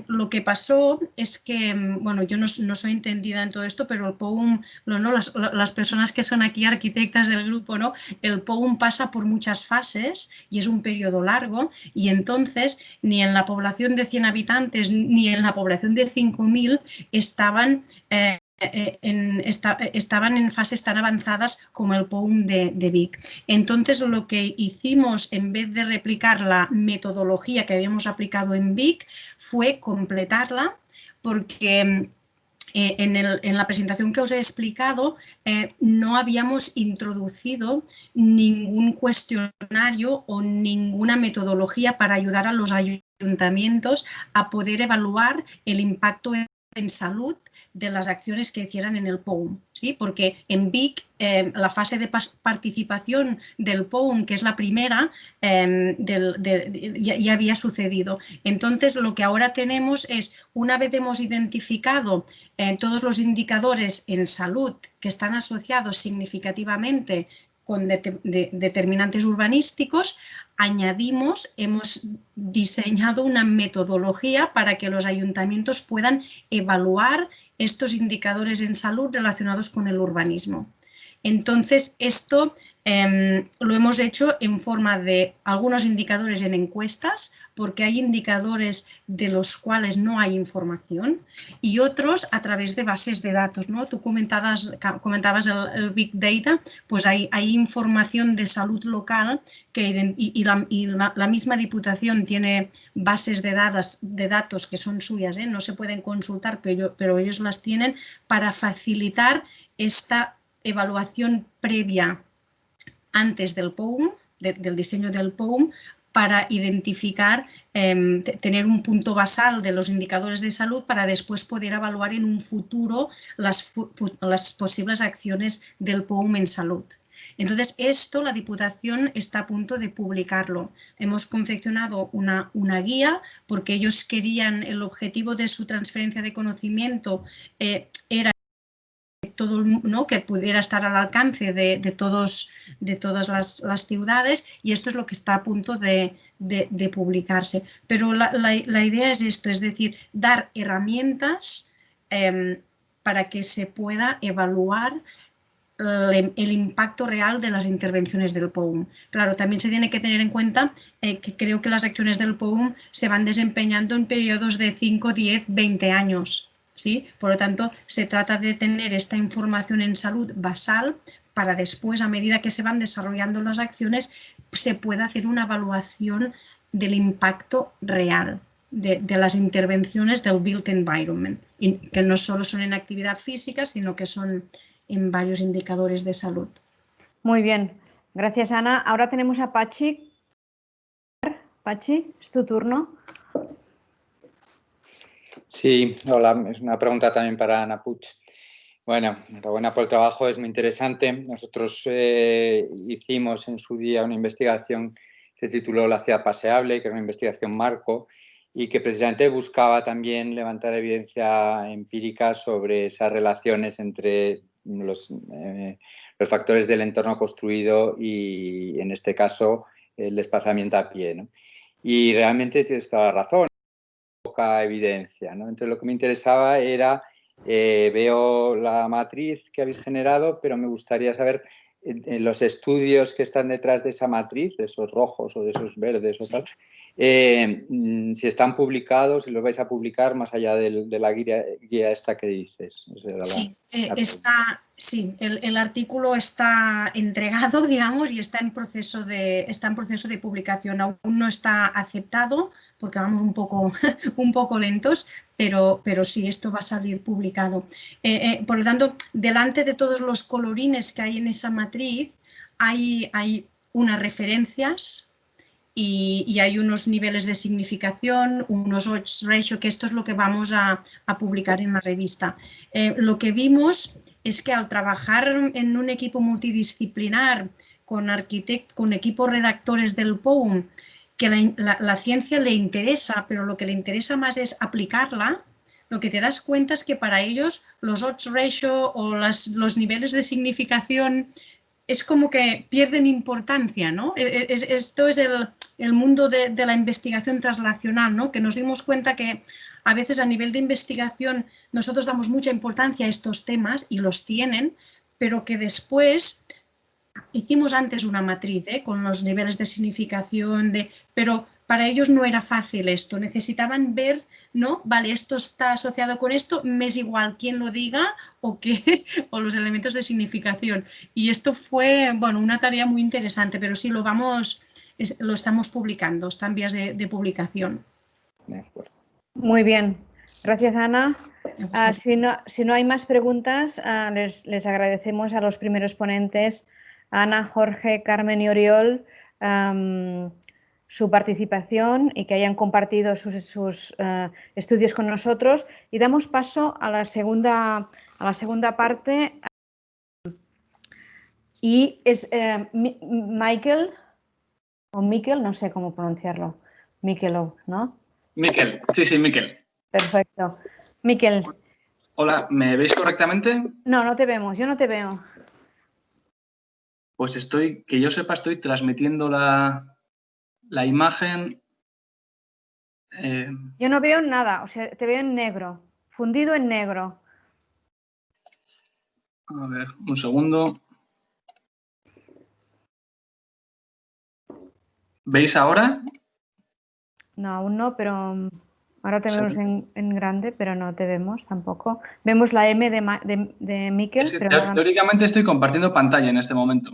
Lo que pasó es que, bueno, yo no soy entendida en todo esto, pero el POUM, ¿no? Las personas que son aquí arquitectas del grupo, ¿no? El POUM pasa por muchas fases y es un periodo largo, y entonces ni en la población de 100 habitantes ni en la población de 5.000 estaban en fases tan avanzadas como el POUM de Vic. Entonces, lo que hicimos, en vez de replicar la metodología que habíamos aplicado en Vic, fue completarla, porque en la presentación que os he explicado no habíamos introducido ningún cuestionario o ninguna metodología para ayudar a los ayuntamientos a poder evaluar el impacto en salud de las acciones que hicieran en el POUM, ¿sí? Porque en Vic la fase de participación del POUM, que es la primera, ya había sucedido. Entonces, lo que ahora tenemos es, una vez hemos identificado todos los indicadores en salud que están asociados significativamente con determinantes urbanísticos, hemos diseñado una metodología para que los ayuntamientos puedan evaluar estos indicadores en salud relacionados con el urbanismo. Entonces, esto lo hemos hecho en forma de algunos indicadores en encuestas, porque hay indicadores de los cuales no hay información, y otros a través de bases de datos, ¿no? Tú comentabas el Big Data, pues hay información de salud local y la misma Diputación tiene bases de datos que son suyas, no se pueden consultar, pero ellos las tienen para facilitar esta evaluación previa antes del POUM, del diseño del POUM, para identificar, tener un punto basal de los indicadores de salud para después poder evaluar en un futuro las posibles acciones del POUM en salud. Entonces, esto la Diputación está a punto de publicarlo. Hemos confeccionado una guía, porque ellos querían, el objetivo de su transferencia de conocimiento era todo, ¿no? Que pudiera estar al alcance de todas las ciudades, y esto es lo que está a punto de publicarse. Pero la idea es esto, es decir, dar herramientas para que se pueda evaluar el impacto real de las intervenciones del POUM. Claro, también se tiene que tener en cuenta que creo que las acciones del POUM se van desempeñando en periodos de 5, 10, 20 años. ¿Sí? Por lo tanto, se trata de tener esta información en salud basal para después, a medida que se van desarrollando las acciones, se pueda hacer una evaluación del impacto real de las intervenciones del built environment, y que no solo son en actividad física, sino que son en varios indicadores de salud. Muy bien, gracias Ana. Ahora tenemos a Pachi. Pachi, es tu turno. Sí, hola, es una pregunta también para Ana Puig. Bueno, enhorabuena por el trabajo, es muy interesante. Nosotros hicimos en su día una investigación que se tituló La ciudad paseable, que era una investigación marco, y que precisamente buscaba también levantar evidencia empírica sobre esas relaciones entre los los factores del entorno construido y, en este caso, el desplazamiento a pie, ¿no? Y realmente tienes toda la razón, poca evidencia, ¿no? Entonces, lo que me interesaba era, veo la matriz que habéis generado, pero me gustaría saber los estudios que están detrás de esa matriz, de esos rojos o de esos verdes o tal, si están publicados, si los vais a publicar más allá de la guía esta que dices. Sí, el artículo está entregado, digamos, y está en proceso de publicación. Aún no está aceptado porque vamos un poco lentos, pero sí, esto va a salir publicado. Por lo tanto, delante de todos los colorines que hay en esa matriz, hay unas referencias y hay unos niveles de significación, unos odds ratio, que esto es lo que vamos a publicar en la revista. Lo que vimos es que al trabajar en un equipo multidisciplinar con equipos redactores del POUM, que la ciencia le interesa, pero lo que le interesa más es aplicarla, lo que te das cuenta es que para ellos los odds ratio o los niveles de significación es como que pierden importancia, ¿no? Esto es el mundo de la investigación translacional, ¿no? Que nos dimos cuenta que a veces a nivel de investigación nosotros damos mucha importancia a estos temas y los tienen, pero que después hicimos antes una matriz con los niveles de significación, pero para ellos no era fácil esto, necesitaban ver, ¿no? Vale, esto está asociado con esto, me es igual quién lo diga o los elementos de significación. Y esto fue, bueno, una tarea muy interesante, pero sí lo estamos publicando, está en vías de publicación. Muy bien, gracias Ana. Si no hay más preguntas, les agradecemos a los primeros ponentes, Ana, Jorge, Carmen y Oriol, su participación y que hayan compartido sus estudios con nosotros, y damos paso a la segunda parte, y es Miquel, o Miquel, no sé cómo pronunciarlo, Miquelov, ¿no? Miquel, sí, Miquel. Perfecto. Miquel. Hola, ¿me veis correctamente? No, no te vemos, yo no te veo. Pues que yo sepa, estoy transmitiendo la imagen. Yo no veo nada, o sea, te veo en negro, fundido en negro. A ver, un segundo. ¿Veis ahora? No, aún no, pero ahora te vemos en grande, pero no te vemos tampoco. Vemos la M de Miquel. Es que pero teóricamente estoy compartiendo pantalla en este momento.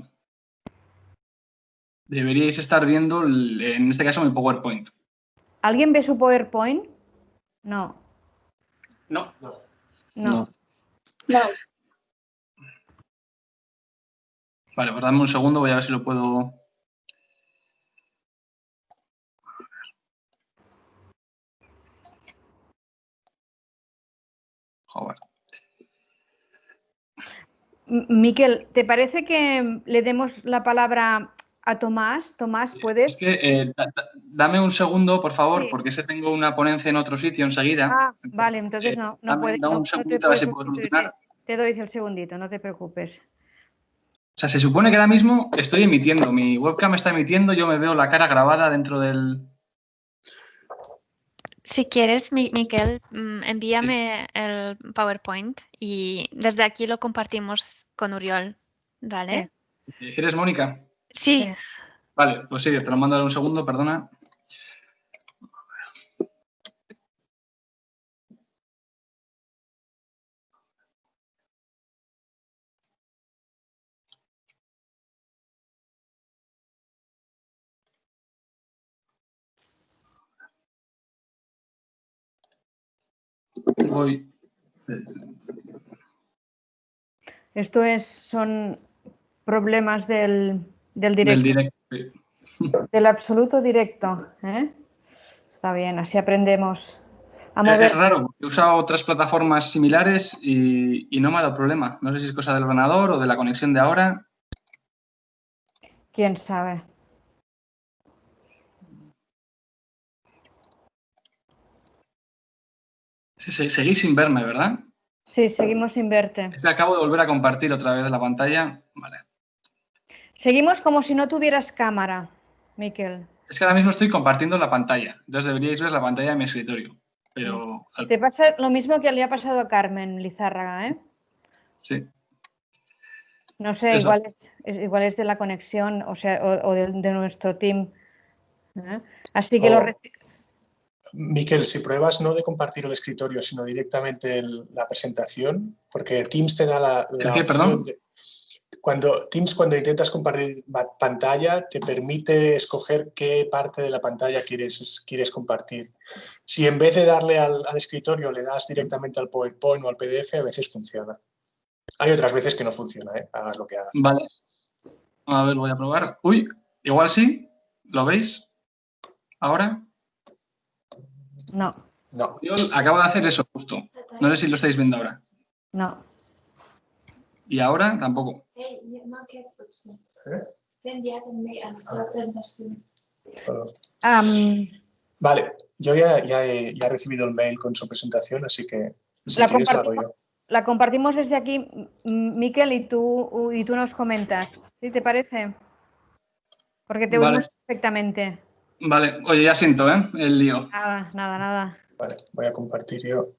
Deberíais estar viendo, en este caso, mi PowerPoint. ¿Alguien ve su PowerPoint? No. No. Vale, pues dame un segundo, voy a ver si lo puedo... Joder. Miquel, ¿te parece que le demos la palabra a Tomás? Tomás, ¿puedes? Es que, dame un segundo, por favor, Sí. porque tengo una ponencia en otro sitio enseguida. Ah, vale, entonces no puedes. Dame un segundito a ver si puedo solucionar. Te doy el segundito, no te preocupes. O sea, se supone que ahora mismo estoy emitiendo, mi webcam está emitiendo, yo me veo la cara grabada dentro del... Si quieres, Miquel, envíame el PowerPoint y desde aquí lo compartimos con Oriol, ¿vale? Sí. ¿Eres Mónica? Sí. Vale, pues sí, te lo mando ahora un segundo, perdona. Voy. Esto son problemas del directo. Del directo. Del absoluto directo. Está bien, así aprendemos a mover. Es raro, porque he usado otras plataformas similares y no me ha dado problema. No sé si es cosa del ordenador o de la conexión de ahora. ¿Quién sabe? Sí, seguís sin verme, ¿verdad? Sí, seguimos sin verte. Es que acabo de volver a compartir otra vez la pantalla. Vale. Seguimos como si no tuvieras cámara, Miquel. Es que ahora mismo estoy compartiendo la pantalla. Entonces deberíais ver la pantalla de mi escritorio. Pero... Te pasa lo mismo que le ha pasado a Carmen Lizárraga, ¿eh? Sí. No sé, Eso. igual es de la conexión, o sea, o de nuestro team. ¿Eh? Así que Miquel, si pruebas no de compartir el escritorio, sino directamente la presentación, porque Teams te da la opción de... Cuando intentas compartir pantalla, te permite escoger qué parte de la pantalla quieres compartir. Si en vez de darle al escritorio le das directamente al PowerPoint o al PDF, a veces funciona. Hay otras veces que no funciona, hagas lo que hagas. Vale. A ver, voy a probar. Uy, igual sí. ¿Lo veis? ¿Ahora? No. No. Yo acabo de hacer eso justo. No sé si lo estáis viendo ahora. No. ¿Y ahora? Tampoco. Vale, yo ya he recibido el mail con su presentación, así que si quieres lo hago yo. La compartimos desde aquí, Miquel, y tú nos comentas. ¿Sí te parece? Porque te oímos perfectamente. Vale, oye, ya siento, el lío. Nada. Vale, voy a compartir yo.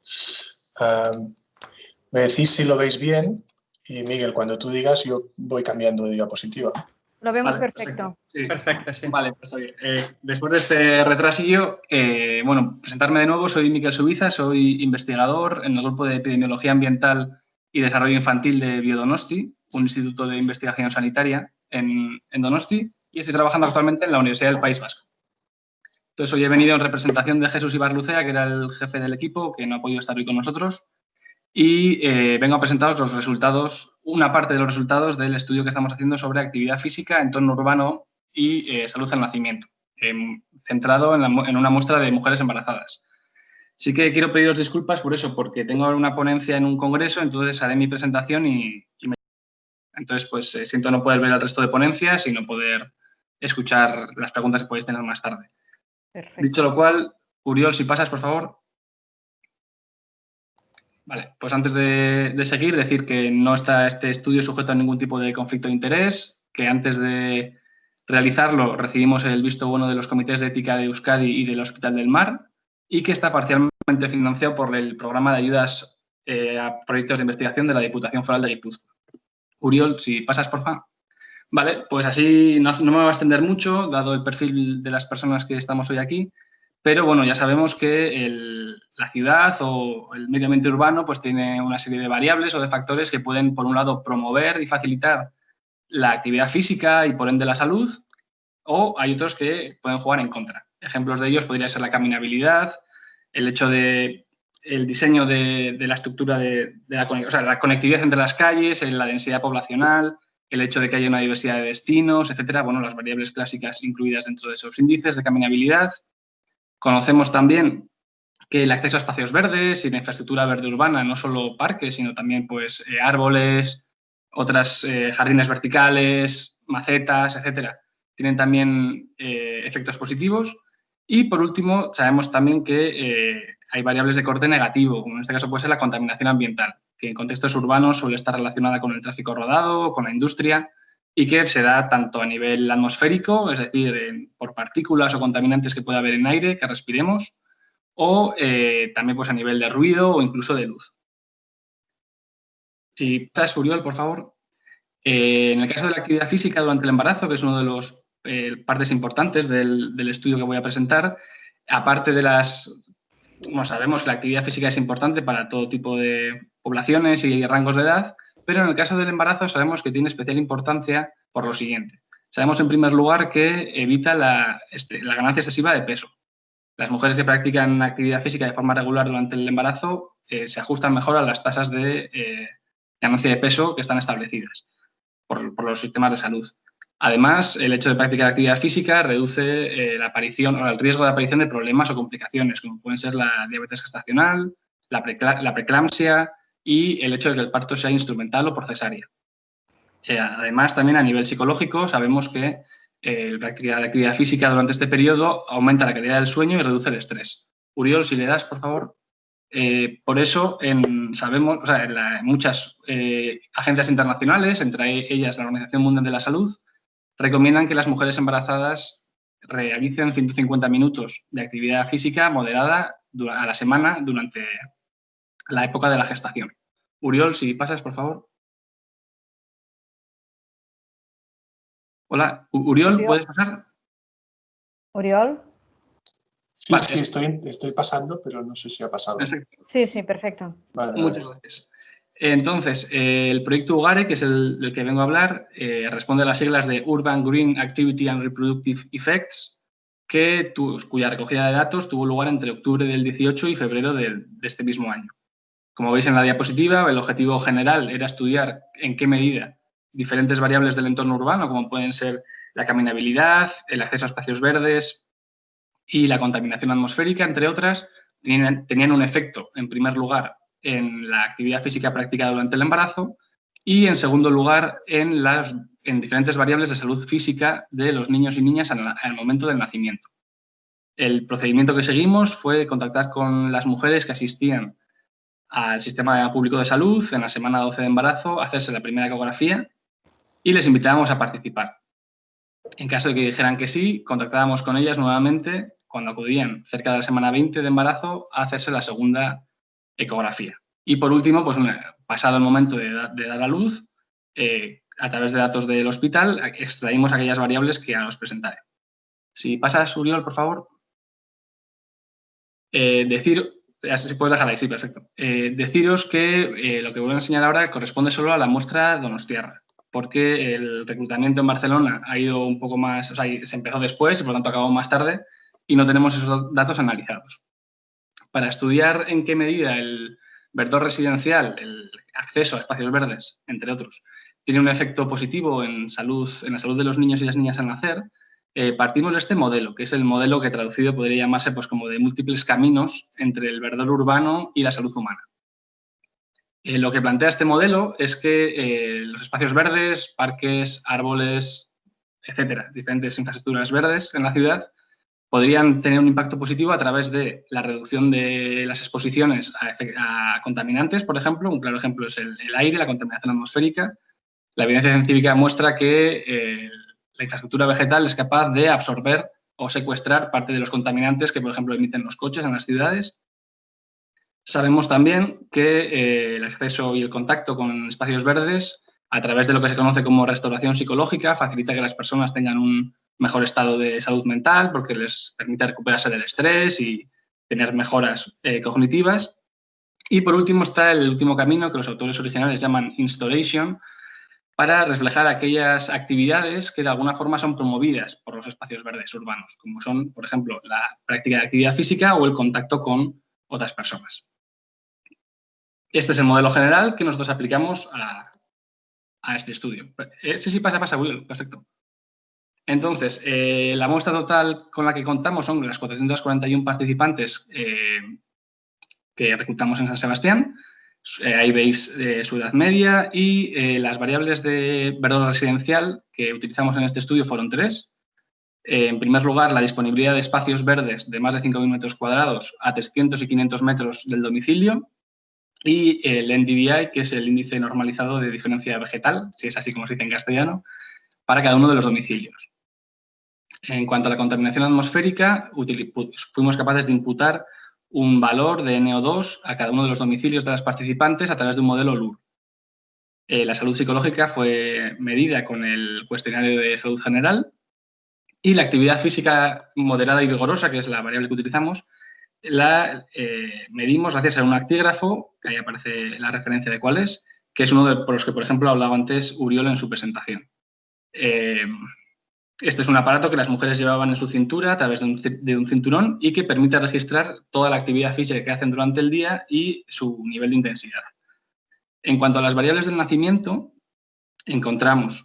Me decís si lo veis bien y, Miguel, cuando tú digas, yo voy cambiando de diapositiva. Lo vemos perfecto. Sí. Perfecto, sí. Vale, pues oye, después de este retrasillo, bueno, presentarme de nuevo, soy Miquel Subiza, soy investigador en el grupo de Epidemiología Ambiental y Desarrollo Infantil de Biodonosti, un instituto de investigación sanitaria en Donosti, y estoy trabajando actualmente en la Universidad del País Vasco. Entonces, hoy he venido en representación de Jesús Ibarlucea, que era el jefe del equipo, que no ha podido estar hoy con nosotros, y vengo a presentaros los resultados, una parte de los resultados del estudio que estamos haciendo sobre actividad física, entorno urbano y salud al nacimiento, centrado en una muestra de mujeres embarazadas. Sí que quiero pediros disculpas por eso, porque tengo ahora una ponencia en un congreso, entonces haré mi presentación entonces, pues siento no poder ver el resto de ponencias y no poder escuchar las preguntas que podéis tener más tarde. Perfecto. Dicho lo cual, Uriol, si pasas, por favor. Vale, pues antes de seguir, decir que no está este estudio sujeto a ningún tipo de conflicto de interés, que antes de realizarlo recibimos el visto bueno de los comités de ética de Euskadi y del Hospital del Mar y que está parcialmente financiado por el programa de ayudas a proyectos de investigación de la Diputación Foral de Guipúzcoa. Uriol, si pasas, por favor. Vale, pues así no me va a extender mucho, dado el perfil de las personas que estamos hoy aquí, pero bueno, ya sabemos que la ciudad o el medio ambiente urbano pues tiene una serie de variables o de factores que pueden, por un lado, promover y facilitar la actividad física y, por ende, la salud, o hay otros que pueden jugar en contra. Ejemplos de ellos podría ser la caminabilidad, el hecho de el diseño de la estructura la conectividad entre las calles, la densidad poblacional, el hecho de que haya una diversidad de destinos, etcétera. Bueno, las variables clásicas incluidas dentro de esos índices de caminabilidad. Conocemos también que el acceso a espacios verdes y la infraestructura verde urbana, no solo parques, sino también pues, árboles, otras jardines verticales, macetas, etcétera, tienen también efectos positivos. Y, por último, sabemos también que hay variables de corte negativo, como en este caso puede ser la contaminación ambiental, que en contextos urbanos suele estar relacionada con el tráfico rodado, con la industria, y que se da tanto a nivel atmosférico, es decir, por partículas o contaminantes que puede haber en aire que respiremos, o también pues, a nivel de ruido o incluso de luz. Si pasas, Uriol, por favor. En el caso de la actividad física durante el embarazo, que es uno de los partes importantes del estudio que voy a presentar, aparte de como sabemos que la actividad física es importante para todo tipo de poblaciones y rangos de edad, pero en el caso del embarazo sabemos que tiene especial importancia por lo siguiente. Sabemos, en primer lugar, que evita la ganancia excesiva de peso. Las mujeres que practican actividad física de forma regular durante el embarazo se ajustan mejor a las tasas de ganancia de peso que están establecidas por los sistemas de salud. Además, el hecho de practicar actividad física reduce el riesgo de aparición de problemas o complicaciones, como pueden ser la diabetes gestacional, la preeclampsia y el hecho de que el parto sea instrumental o por cesárea. Además, también a nivel psicológico, sabemos que practicar actividad física durante este periodo aumenta la calidad del sueño y reduce el estrés. Uriol, si le das, por favor. Por eso sabemos, o sea, en muchas agencias internacionales, entre ellas la Organización Mundial de la Salud, recomiendan que las mujeres embarazadas realicen 150 minutos de actividad física moderada a la semana durante la época de la gestación. Uriol, si pasas, por favor. Hola, Uriol, ¿puedes pasar? ¿Uriol? Sí, vale. Sí, estoy pasando, pero no sé si ha pasado. Perfecto. Sí, perfecto. Vale, muchas gracias. Entonces, el proyecto UGARE, que es el que vengo a hablar, responde a las siglas de Urban Green Activity and Reproductive Effects, cuya recogida de datos tuvo lugar entre octubre del 18 y febrero de este mismo año. Como veis en la diapositiva, el objetivo general era estudiar en qué medida diferentes variables del entorno urbano, como pueden ser la caminabilidad, el acceso a espacios verdes y la contaminación atmosférica, entre otras, tenían un efecto, en primer lugar, en la actividad física practicada durante el embarazo y, en segundo lugar, en diferentes variables de salud física de los niños y niñas al momento del nacimiento. El procedimiento que seguimos fue contactar con las mujeres que asistían al sistema público de salud en la semana 12 de embarazo, hacerse la primera ecografía y les invitábamos a participar. En caso de que dijeran que sí, contactábamos con ellas nuevamente cuando acudían cerca de la semana 20 de embarazo a hacerse la segunda ecografía. Y por último, pues pasado el momento de dar a luz, a través de datos del hospital, extraímos aquellas variables que ahora os presentaré. Si pasas, Uriol, por favor. Si puedes dejar ahí, sí, perfecto. Deciros que lo que voy a enseñar ahora corresponde solo a la muestra donostiarra, porque el reclutamiento en Barcelona ha ido un poco más, o sea, se empezó después y por lo tanto acabó más tarde y no tenemos esos datos analizados. Para estudiar en qué medida el verdor residencial, el acceso a espacios verdes, entre otros, tiene un efecto positivo en la salud de los niños y las niñas al nacer, partimos de este modelo, que es el modelo que traducido podría llamarse pues, como de múltiples caminos entre el verdor urbano y la salud humana. Lo que plantea este modelo es que los espacios verdes, parques, árboles, etcétera, diferentes infraestructuras verdes en la ciudad, podrían tener un impacto positivo a través de la reducción de las exposiciones a contaminantes, por ejemplo. Un claro ejemplo es el aire, la contaminación atmosférica. La evidencia científica muestra que la infraestructura vegetal es capaz de absorber o secuestrar parte de los contaminantes que, por ejemplo, emiten los coches en las ciudades. Sabemos también que el acceso y el contacto con espacios verdes, a través de lo que se conoce como restauración psicológica, facilita que las personas tengan un mejor estado de salud mental porque les permite recuperarse del estrés y tener mejoras cognitivas. Y por último está el último camino que los autores originales llaman installation, para reflejar aquellas actividades que de alguna forma son promovidas por los espacios verdes urbanos, como son, por ejemplo, la práctica de actividad física o el contacto con otras personas. Este es el modelo general que nosotros aplicamos a este estudio. Sí, pasa, Will, perfecto. Entonces, la muestra total con la que contamos son las 441 participantes que reclutamos en San Sebastián. Ahí veis su edad media y las variables de verdor residencial que utilizamos en este estudio fueron 3. En primer lugar, la disponibilidad de espacios verdes de más de 5.000 metros cuadrados a 300 y 500 metros del domicilio y el NDVI, que es el índice normalizado de diferencia vegetal, si es así como se dice en castellano, para cada uno de los domicilios. En cuanto a la contaminación atmosférica, fuimos capaces de imputar un valor de NO2 a cada uno de los domicilios de las participantes a través de un modelo LUR. La salud psicológica fue medida con el cuestionario de salud general y la actividad física moderada y vigorosa, que es la variable que utilizamos, la medimos gracias a un actígrafo, que ahí aparece la referencia de cuál es, que es uno de los que, por ejemplo, hablaba antes Uriol en su presentación. Este es un aparato que las mujeres llevaban en su cintura a través de un cinturón y que permite registrar toda la actividad física que hacen durante el día y su nivel de intensidad. En cuanto a las variables del nacimiento, recogimos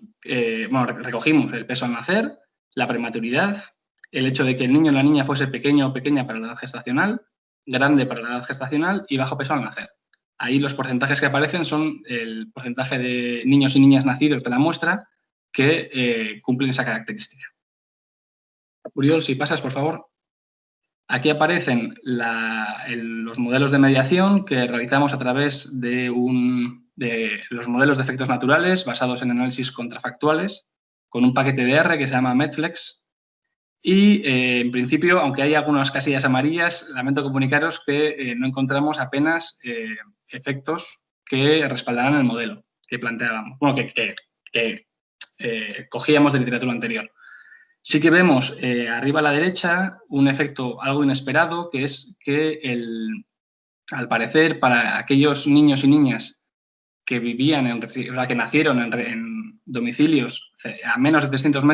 el peso al nacer, la prematuridad, el hecho de que el niño o la niña fuese pequeño o pequeña para la edad gestacional, grande para la edad gestacional y bajo peso al nacer. Ahí los porcentajes que aparecen son el porcentaje de niños y niñas nacidos de la muestra que cumplen esa característica. Uriol, si pasas, por favor. Aquí aparecen los modelos de mediación que realizamos a través de los modelos de efectos naturales basados en análisis contrafactuales con un paquete de R que se llama Medflex. Y, en principio, aunque hay algunas casillas amarillas, lamento comunicaros que no encontramos apenas efectos que respaldaran el modelo que planteábamos, bueno, que cogíamos de literatura anterior. Sí que vemos arriba a la derecha un efecto algo inesperado, que es que, al parecer, para aquellos niños y niñas que vivían, que nacieron en domicilios a menos de 300 metros